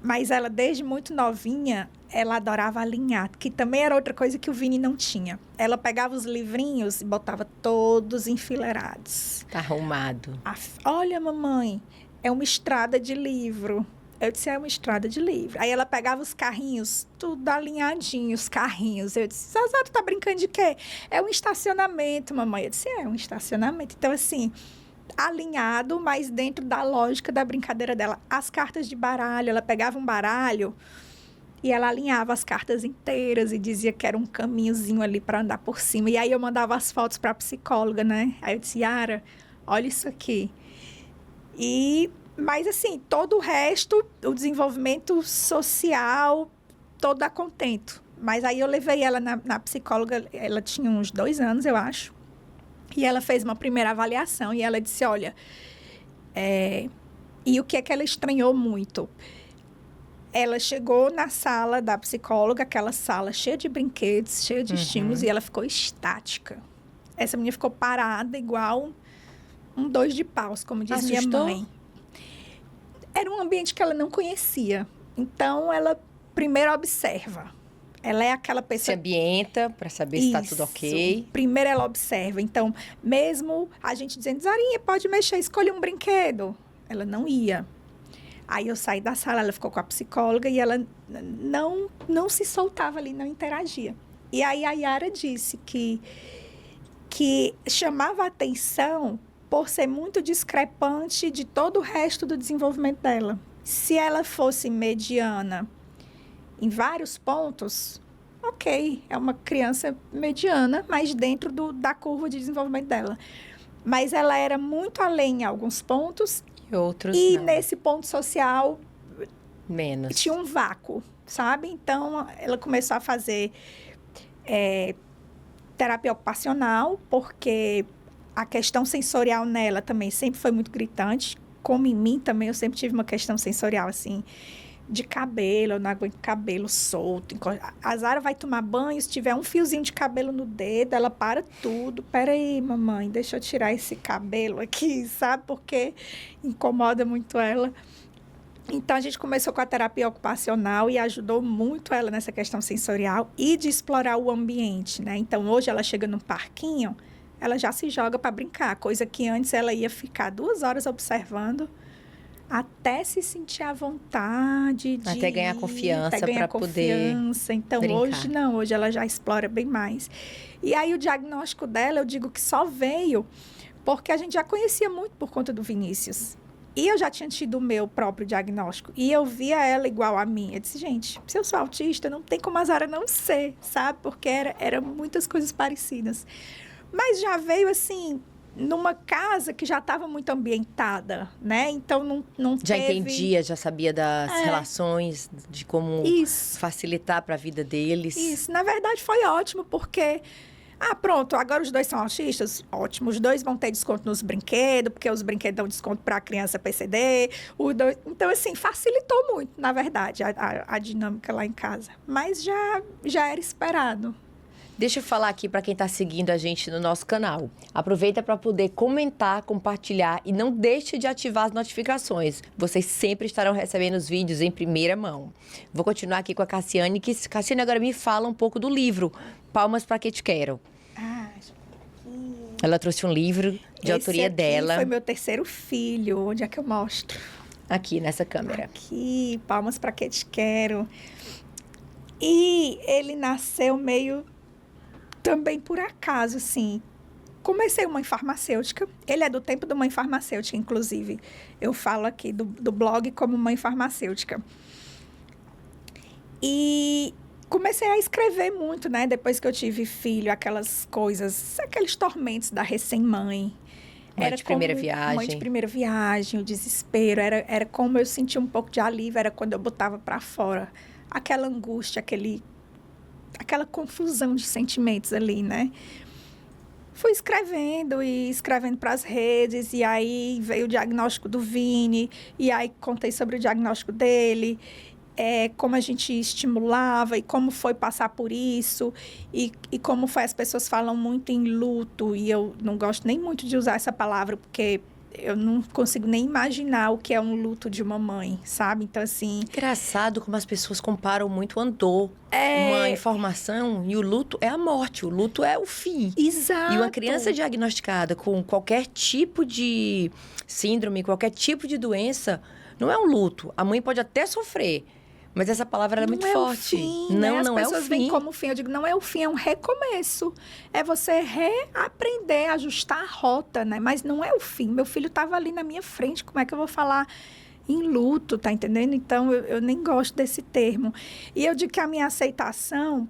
Mas ela, desde muito novinha, ela adorava alinhar, que também era outra coisa que o Vini não tinha. Ela pegava os livrinhos e botava todos enfileirados. Tá arrumado. Olha, mamãe, é uma estrada de livro. Eu disse, é uma estrada de livro. Aí ela pegava os carrinhos, tudo alinhadinho, os carrinhos. Eu disse, Zazá, tu tá brincando de quê? É um estacionamento, mamãe. Eu disse, é um estacionamento. Então, assim... alinhado, mas dentro da lógica da brincadeira dela. As cartas de baralho, ela pegava um baralho e ela alinhava as cartas inteiras e dizia que era um caminhozinho ali para andar por cima. E aí eu mandava as fotos para a psicóloga, né? Aí eu disse, Yara, olha isso aqui. Mas assim, todo o resto, o desenvolvimento social, todo a contento. Mas aí eu levei ela na psicóloga, ela tinha uns 2 anos, eu acho. E ela fez uma primeira avaliação e ela disse, olha... E o que é que ela estranhou muito? Ela chegou na sala da psicóloga, aquela sala cheia de brinquedos, cheia de estímulos, e ela ficou estática. Essa menina ficou parada, igual um 2 de paus, como diz minha mãe. Era um ambiente que ela não conhecia. Então, ela primeiro observa. Ela é aquela pessoa... Se ambienta para saber se está tudo ok. Primeiro ela observa. Então, mesmo a gente dizendo, Zarinha, pode mexer, escolha um brinquedo. Ela não ia. Aí eu saí da sala, ela ficou com a psicóloga e ela não se soltava ali, não interagia. E aí a Yara disse que chamava a atenção por ser muito discrepante de todo o resto do desenvolvimento dela. Se ela fosse mediana... em vários pontos, ok, é uma criança mediana, mas dentro da curva de desenvolvimento dela. Mas ela era muito além em alguns pontos. E outros e não. Nesse ponto social, menos. Tinha um vácuo, sabe? Então, ela começou a fazer terapia ocupacional, porque a questão sensorial nela também sempre foi muito gritante. Como em mim também, eu sempre tive uma questão sensorial, assim... de cabelo, eu não aguento cabelo solto. A Zara vai tomar banho, se tiver um fiozinho de cabelo no dedo, ela para tudo. Peraí, mamãe, deixa eu tirar esse cabelo aqui, sabe? Porque incomoda muito ela. Então, a gente começou com a terapia ocupacional e ajudou muito ela nessa questão sensorial e de explorar o ambiente, né? Então, hoje ela chega num parquinho, ela já se joga para brincar, coisa que antes ela ia ficar 2 horas observando, até se sentir à vontade. Até ganhar confiança para poder Então, brincar. Hoje não, hoje ela já explora bem mais. E aí, o diagnóstico dela, eu digo que só veio porque a gente já conhecia muito por conta do Vinícius. E eu já tinha tido o meu próprio diagnóstico. E eu via ela igual a mim. Eu disse, gente, se eu sou autista, não tem como a Zara não ser, sabe? Porque era muitas coisas parecidas. Mas já veio, assim, numa casa que já estava muito ambientada, né? Então, não Já teve... entendia, já sabia das relações, de como facilitar para a vida deles. Isso. Na verdade, foi ótimo, porque... pronto, agora os dois são autistas? Ótimo, os dois vão ter desconto nos brinquedos, porque os brinquedos dão desconto para a criança PCD. Então, assim, facilitou muito, na verdade, a dinâmica lá em casa. Mas já era esperado. Deixa eu falar aqui para quem está seguindo a gente no nosso canal. Aproveita para poder comentar, compartilhar e não deixe de ativar as notificações. Vocês sempre estarão recebendo os vídeos em primeira mão. Vou continuar aqui com a Cassiane, que Cassiane agora me fala um pouco do livro Palmas para Que Te Quero. Ela trouxe um livro de autoria dela. Foi meu terceiro filho. Onde é que eu mostro? Aqui, nessa câmera. Aqui, Palmas para Que Te Quero. E ele nasceu meio também por acaso, assim. Comecei uma farmacêutica. Ele é do tempo da mãe farmacêutica, inclusive. Eu falo aqui do blog como mãe farmacêutica. E comecei a escrever muito, né? Depois que eu tive filho, aquelas coisas, aqueles tormentos da recém-mãe. Mãe de primeira viagem. Mãe de primeira viagem, o desespero. Era como eu sentia um pouco de alívio, era quando eu botava para fora aquela angústia, aquela confusão de sentimentos ali, né? Fui escrevendo para as redes, e aí veio o diagnóstico do Vini, e aí contei sobre o diagnóstico dele, como a gente estimulava e como foi passar por isso, e como foi, as pessoas falam muito em luto, e eu não gosto nem muito de usar essa palavra, porque eu não consigo nem imaginar o que é um luto de uma mãe, sabe? Então, assim... Engraçado como as pessoas comparam muito a dor. Uma informação, e o luto é a morte, o luto é o fim. Exato. E uma criança diagnosticada com qualquer tipo de síndrome, qualquer tipo de doença, não é um luto. A mãe pode até sofrer, mas essa palavra é muito forte. Fim, não, né? não é o fim. As pessoas veem como fim. Eu digo, não é o fim, é um recomeço. É você reaprender, ajustar a rota, né? Mas não é o fim. Meu filho estava ali na minha frente, como é que eu vou falar em luto, tá entendendo? Então, eu nem gosto desse termo. E eu digo que a minha aceitação...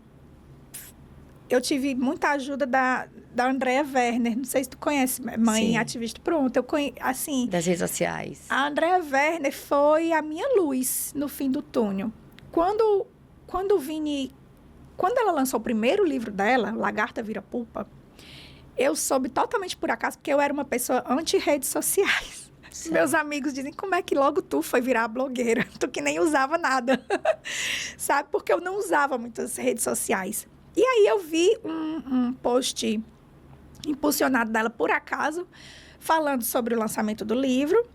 Eu tive muita ajuda da Andrea Werner. Não sei se tu conhece, mãe ativista. Pronto, eu conheço, assim... Das redes sociais. A Andrea Werner foi a minha luz no fim do túnel. Quando o Vini... Quando ela lançou o primeiro livro dela, Lagarta Vira Pupa, eu soube totalmente por acaso, porque eu era uma pessoa anti-redes sociais. Sim. Meus amigos dizem, como é que logo tu foi virar blogueira? Tu que nem usava nada. Sabe? Porque eu não usava muitas redes sociais. E aí eu vi um post impulsionado dela por acaso, falando sobre o lançamento do livro,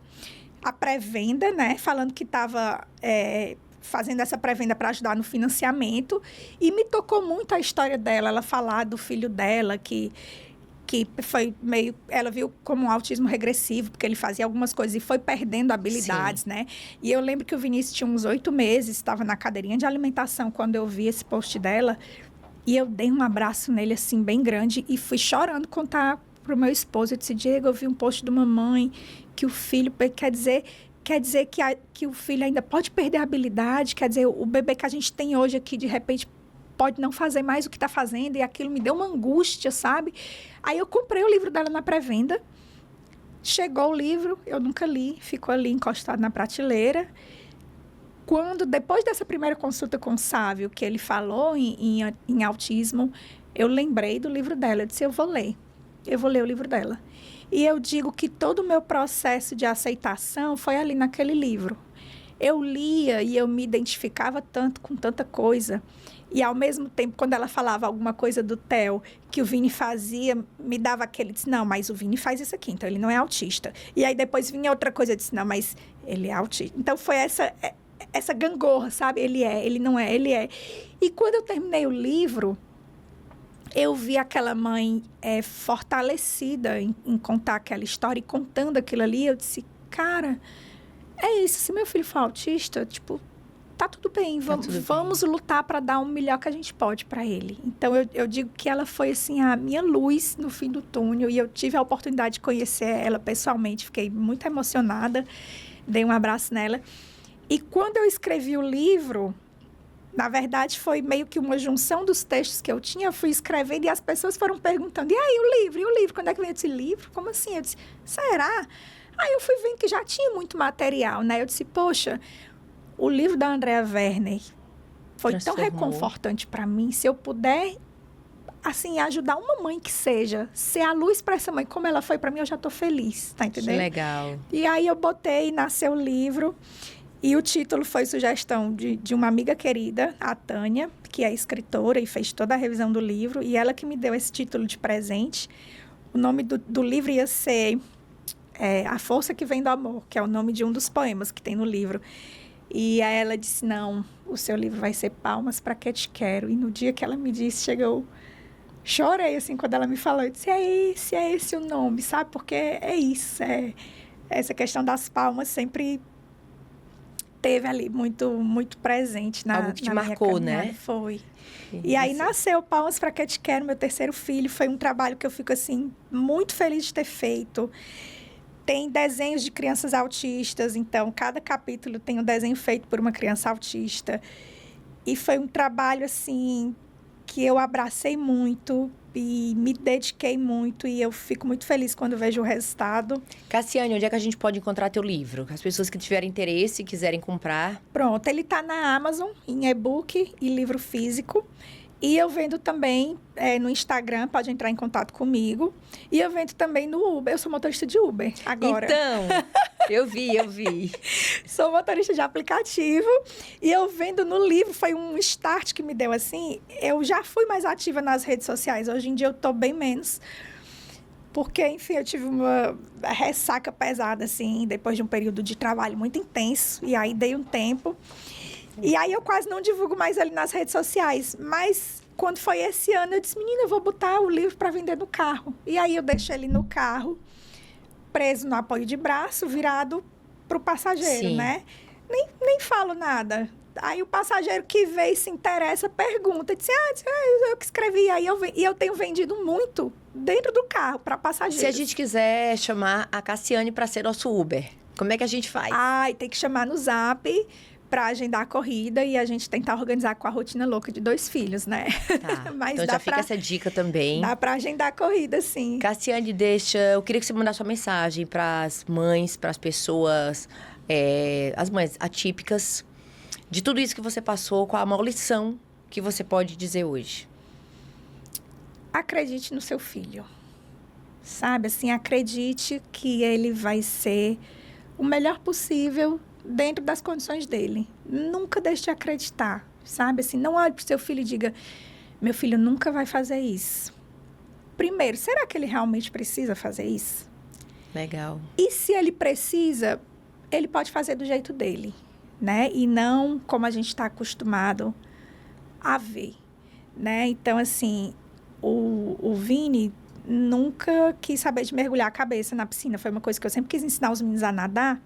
a pré-venda, né? Falando que estava fazendo essa pré-venda para ajudar no financiamento. E me tocou muito a história dela, ela falar do filho dela, que foi meio... Ela viu como um autismo regressivo, porque ele fazia algumas coisas e foi perdendo habilidades, Sim. né? E eu lembro que o Vinícius tinha uns 8 meses, estava na cadeirinha de alimentação quando eu vi esse post dela. E eu dei um abraço nele, assim, bem grande, e fui chorando contar pro meu esposo. Eu disse, Diego, eu vi um post de uma mãe que o filho... Quer dizer que o filho ainda pode perder a habilidade, quer dizer, o bebê que a gente tem hoje aqui, de repente, pode não fazer mais o que está fazendo, e aquilo me deu uma angústia, sabe? Aí eu comprei o livro dela na pré-venda, chegou o livro, eu nunca li, ficou ali encostado na prateleira. Depois dessa primeira consulta com o Sávio, que ele falou em autismo, eu lembrei do livro dela. Eu disse, eu vou ler o livro dela. E eu digo que todo o meu processo de aceitação foi ali naquele livro. Eu lia e eu me identificava tanto com tanta coisa. E, ao mesmo tempo, quando ela falava alguma coisa do Theo, que o Vini fazia, me dava aquele... Disse, não, mas o Vini faz isso aqui, então ele não é autista. E aí, depois vinha outra coisa, eu disse, não, mas ele é autista. Então, foi essa gangorra, sabe? Ele não é, ele é. E quando eu terminei o livro, eu vi aquela mãe fortalecida em contar aquela história e contando aquilo ali. Eu disse, cara, é isso. Se meu filho for autista, tipo, tá tudo bem, vamos lutar para dar o melhor que a gente pode para ele. Então, eu digo que ela foi, assim, a minha luz no fim do túnel, e eu tive a oportunidade de conhecer ela pessoalmente, fiquei muito emocionada, dei um abraço nela. E quando eu escrevi o livro, na verdade, foi meio que uma junção dos textos que eu tinha, eu fui escrevendo e as pessoas foram perguntando, e aí, o livro? E o livro? Quando é que vem esse livro? Como assim? Eu disse, será? Aí eu fui vendo que já tinha muito material, né? Eu disse, poxa, o livro da Andrea Werner foi tão reconfortante para mim. Se eu puder, assim, ajudar uma mãe que seja, ser a luz para essa mãe, como ela foi para mim, eu já estou feliz, tá entendendo? Que legal. E aí eu botei, nasceu o livro, e o título foi sugestão de uma amiga querida, a Tânia, que é escritora e fez toda a revisão do livro, e ela que me deu esse título de presente. O nome do livro ia ser A Força que Vem do Amor, que é o nome de um dos poemas que tem no livro. E aí ela disse, não, o seu livro vai ser Palmas para Que Te Quero. E no dia que ela me disse, chorei, assim, quando ela me falou. Eu disse, é esse o nome, sabe? Porque é isso, essa questão das palmas sempre teve ali muito, muito presente na, algo que te na marcou, minha caminhada. né? Foi. E aí nasceu Palmas para Que Te Quero, meu terceiro filho. Foi um trabalho que eu fico, assim, muito feliz de ter feito. Tem desenhos de crianças autistas, então cada capítulo tem um desenho feito por uma criança autista. E foi um trabalho, assim, que eu abracei muito e me dediquei muito, e eu fico muito feliz quando vejo o resultado. Cassiane, onde é que a gente pode encontrar teu livro? As pessoas que tiverem interesse e quiserem comprar. Pronto, ele está na Amazon, em e-book e livro físico. E eu vendo também no Instagram, pode entrar em contato comigo. E eu vendo também no Uber. Eu sou motorista de Uber agora. Então, eu vi. Sou motorista de aplicativo. E eu vendo no livro, foi um start que me deu assim. Eu já fui mais ativa nas redes sociais. Hoje em dia eu estou bem menos. Porque, enfim, eu tive uma ressaca pesada, assim, depois de um período de trabalho muito intenso. E aí dei um tempo. E aí eu quase não divulgo mais ali nas redes sociais. Mas quando foi esse ano, eu disse, menina, eu vou botar o livro para vender no carro. E aí eu deixo ele no carro, preso no apoio de braço, virado para o passageiro, Sim. né? Nem falo nada. Aí o passageiro que vê e se interessa, pergunta. Disse, eu que escrevi. E eu tenho vendido muito dentro do carro para passageiros. Se a gente quiser chamar a Cassiane para ser nosso Uber, como é que a gente faz? Tem que chamar no Zap para agendar a corrida e a gente tentar organizar com a rotina louca de 2 filhos, né? Tá. Mas então já fica essa dica também. Dá para agendar a corrida, sim. Cassiane, eu queria que você mandasse sua mensagem para as mães, para as pessoas, as mães atípicas, de tudo isso que você passou, qual a maior lição que você pode dizer hoje? Acredite no seu filho, sabe? Assim, acredite que ele vai ser o melhor possível dentro das condições dele. Nunca deixe de acreditar, sabe? Assim, não olhe para o seu filho e diga, meu filho nunca vai fazer isso. Primeiro, será que ele realmente precisa fazer isso? Legal. E se ele precisa, ele pode fazer do jeito dele, né? E não como a gente está acostumado a ver, né? Então, assim, o Vini nunca quis saber de mergulhar a cabeça na piscina. Foi uma coisa que eu sempre quis ensinar os meninos a nadar,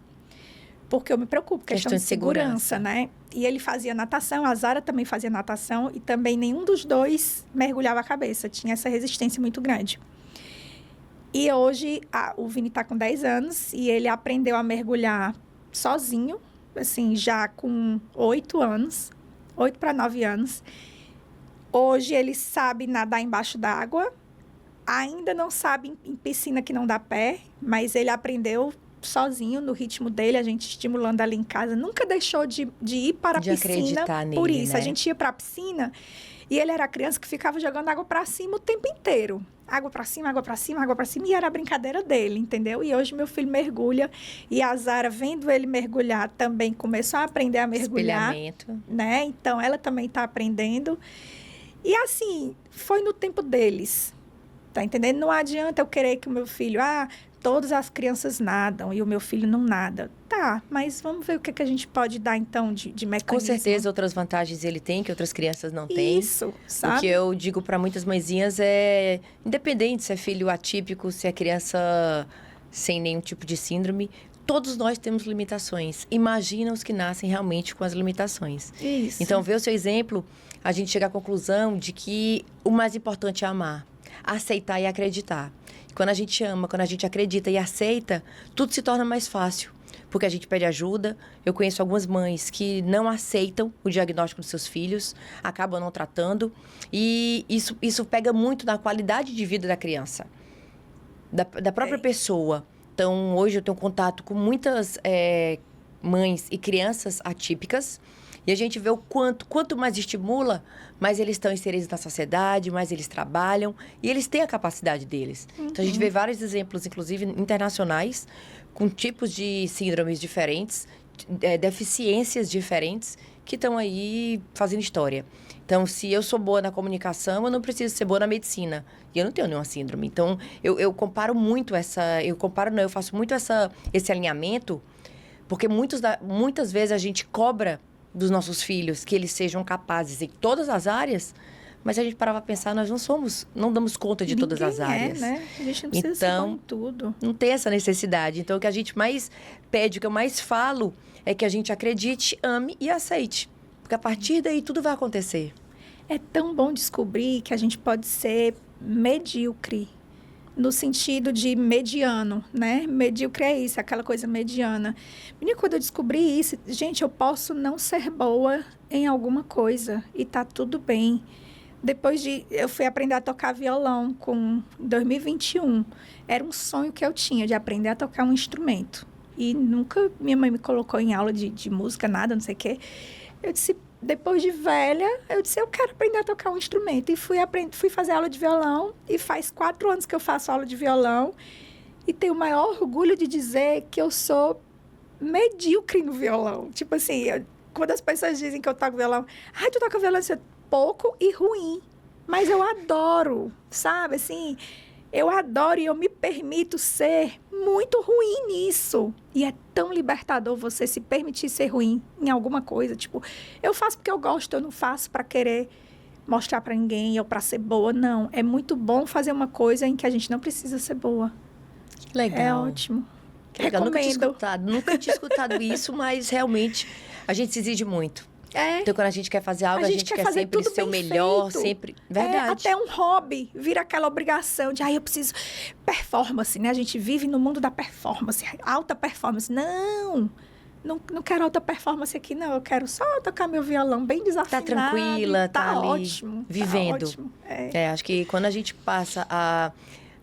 porque eu me preocupo, questão de segurança, né? E ele fazia natação, a Zara também fazia natação, e também nenhum dos dois mergulhava a cabeça, tinha essa resistência muito grande. E hoje, o Vini está com 10 anos, e ele aprendeu a mergulhar sozinho, assim, já com 8 anos, 8 para 9 anos. Hoje ele sabe nadar embaixo d'água, ainda não sabe em piscina que não dá pé, mas ele aprendeu sozinho, no ritmo dele, a gente estimulando ali em casa, nunca deixou de ir para a piscina por isso. Né? A gente ia para a piscina e ele era criança que ficava jogando água para cima o tempo inteiro. Água para cima, água para cima, água para cima, e era a brincadeira dele, entendeu? E hoje meu filho mergulha, e a Zara, vendo ele mergulhar, também começou a aprender a mergulhar. Espelhamento. Né? Então, ela também está aprendendo. E assim, foi no tempo deles, tá entendendo? Não adianta eu querer que o meu filho, todas as crianças nadam e o meu filho não nada. Tá, mas vamos ver o que a gente pode dar, então, de mecanismo. Com certeza, outras vantagens ele tem que outras crianças não têm. Isso, sabe? O que eu digo para muitas mãezinhas independente se é filho atípico, se é criança sem nenhum tipo de síndrome, todos nós temos limitações. Imagina os que nascem realmente com as limitações. Isso. Então, ver o seu exemplo, a gente chega à conclusão de que o mais importante é amar, aceitar e acreditar. Quando a gente ama, quando a gente acredita e aceita, tudo se torna mais fácil. Porque a gente pede ajuda. Eu conheço algumas mães que não aceitam o diagnóstico dos seus filhos, acabam não tratando. E isso pega muito na qualidade de vida da criança, da própria pessoa. Então, hoje eu tenho contato com muitas mães e crianças atípicas. E a gente vê o quanto mais estimula, mais eles estão inseridos na sociedade, mais eles trabalham. E eles têm a capacidade deles. Então, a gente vê vários exemplos, inclusive internacionais, com tipos de síndromes diferentes, deficiências diferentes, que estão aí fazendo história. Então, se eu sou boa na comunicação, eu não preciso ser boa na medicina. E eu não tenho nenhuma síndrome. Então, eu comparo muito eu faço muito esse alinhamento, porque muitas vezes a gente cobra dos nossos filhos que eles sejam capazes em todas as áreas, mas se a gente parava a pensar, nós não damos conta de todas as áreas. Né? A gente não precisa ser bom em tudo. Não tem essa necessidade. Então, o que a gente mais pede, o que eu mais falo, é que a gente acredite, ame e aceite. Porque a partir daí tudo vai acontecer. É tão bom descobrir que a gente pode ser medíocre, no sentido de mediano, né? Medíocre é isso, aquela coisa mediana. Menina, quando eu descobri isso, gente, eu posso não ser boa em alguma coisa e tá tudo bem. Eu fui aprender a tocar violão em 2021. Era um sonho que eu tinha de aprender a tocar um instrumento. E nunca minha mãe me colocou em aula de música, nada, não sei o quê. Eu disse, depois de velha, eu quero aprender a tocar um instrumento. E fui fazer aula de violão. E faz 4 anos que eu faço aula de violão. E tenho o maior orgulho de dizer que eu sou medíocre no violão. Tipo assim, quando as pessoas dizem que eu toco violão... Ai, tu toca violão, isso é pouco e ruim. Mas eu adoro, sabe? Assim, eu adoro e eu me permito ser muito ruim nisso. E é tão libertador você se permitir ser ruim em alguma coisa. Tipo, eu faço porque eu gosto, eu não faço para querer mostrar para ninguém ou para ser boa. Não, é muito bom fazer uma coisa em que a gente não precisa ser boa. Que legal. É ótimo. Que legal. Nunca tinha escutado isso, mas realmente a gente se exige muito. Então, quando a gente quer fazer algo, a gente quer sempre ser o melhor, feito. sempre... Verdade. Até um hobby vira aquela obrigação de, eu preciso... Performance, né? A gente vive no mundo da performance, alta performance. Não quero alta performance aqui, não. Eu quero só tocar meu violão bem desafinado. Tá tranquila, tá ali, ótimo. vivendo. Tá ótimo. Acho que quando a gente passa a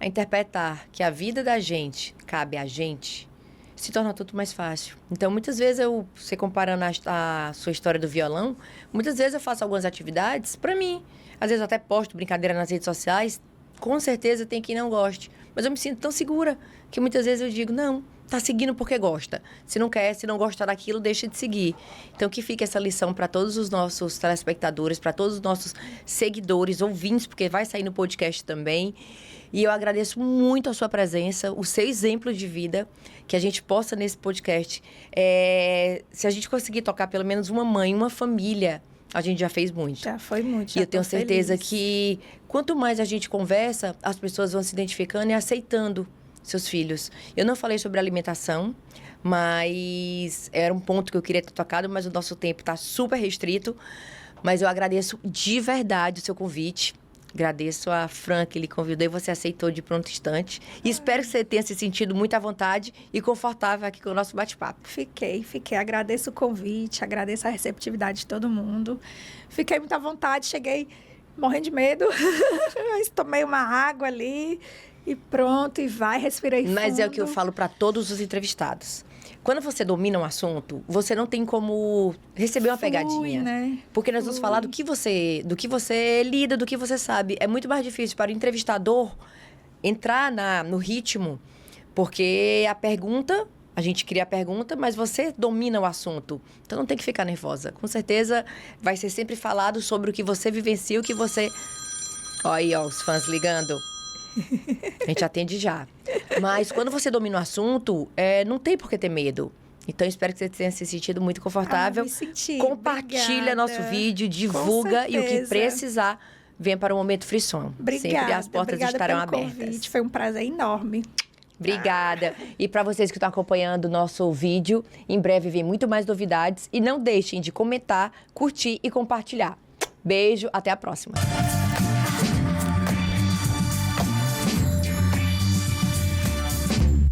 interpretar que a vida da gente cabe a gente... se torna tudo mais fácil. Então, muitas vezes, você comparando a sua história do violão, muitas vezes eu faço algumas atividades para mim. Às vezes eu até posto brincadeira nas redes sociais. Com certeza tem quem não goste. Mas eu me sinto tão segura que muitas vezes eu digo, não, tá seguindo porque gosta. Se não quer, se não gosta daquilo, deixa de seguir. Então, que fique essa lição para todos os nossos telespectadores, para todos os nossos seguidores, ouvintes, porque vai sair no podcast também. E eu agradeço muito a sua presença, o seu exemplo de vida, que a gente possa nesse podcast. Se a gente conseguir tocar pelo menos uma mãe, uma família, a gente já fez muito. Já foi muito. E eu tenho certeza que quanto mais a gente conversa, as pessoas vão se identificando e aceitando seus filhos. Eu não falei sobre alimentação, mas era um ponto que eu queria ter tocado, mas o nosso tempo está super restrito. Mas eu agradeço de verdade o seu convite. Agradeço a Fran que lhe convidou e você aceitou de pronto instante. E espero que você tenha se sentido muito à vontade e confortável aqui com o nosso bate-papo. Fiquei. Agradeço o convite, agradeço a receptividade de todo mundo. Fiquei muito à vontade, cheguei morrendo de medo. Tomei uma água ali e pronto, e respirei fundo. Mas é o que eu falo para todos os entrevistados. Quando você domina um assunto, você não tem como receber uma pegadinha. Né? Porque nós vamos falar do que você lida, do que você sabe. É muito mais difícil para o entrevistador entrar no ritmo, porque a gente cria a pergunta, mas você domina o assunto. Então não tem que ficar nervosa. Com certeza vai ser sempre falado sobre o que você vivencia, o que você... Olha aí, os fãs ligando. A gente atende já. Mas quando você domina o assunto, não tem por que ter medo. Então, espero que você tenha se sentido muito confortável. Me senti. Compartilha Obrigada. nosso vídeo, divulga e o que precisar, venha para o Momento Frisson. Obrigada. Sempre as portas estarão pelo abertas. Convite. Foi um prazer enorme. Obrigada. E para vocês que estão acompanhando o nosso vídeo, em breve vem muito mais novidades. E não deixem de comentar, curtir e compartilhar. Beijo, até a próxima.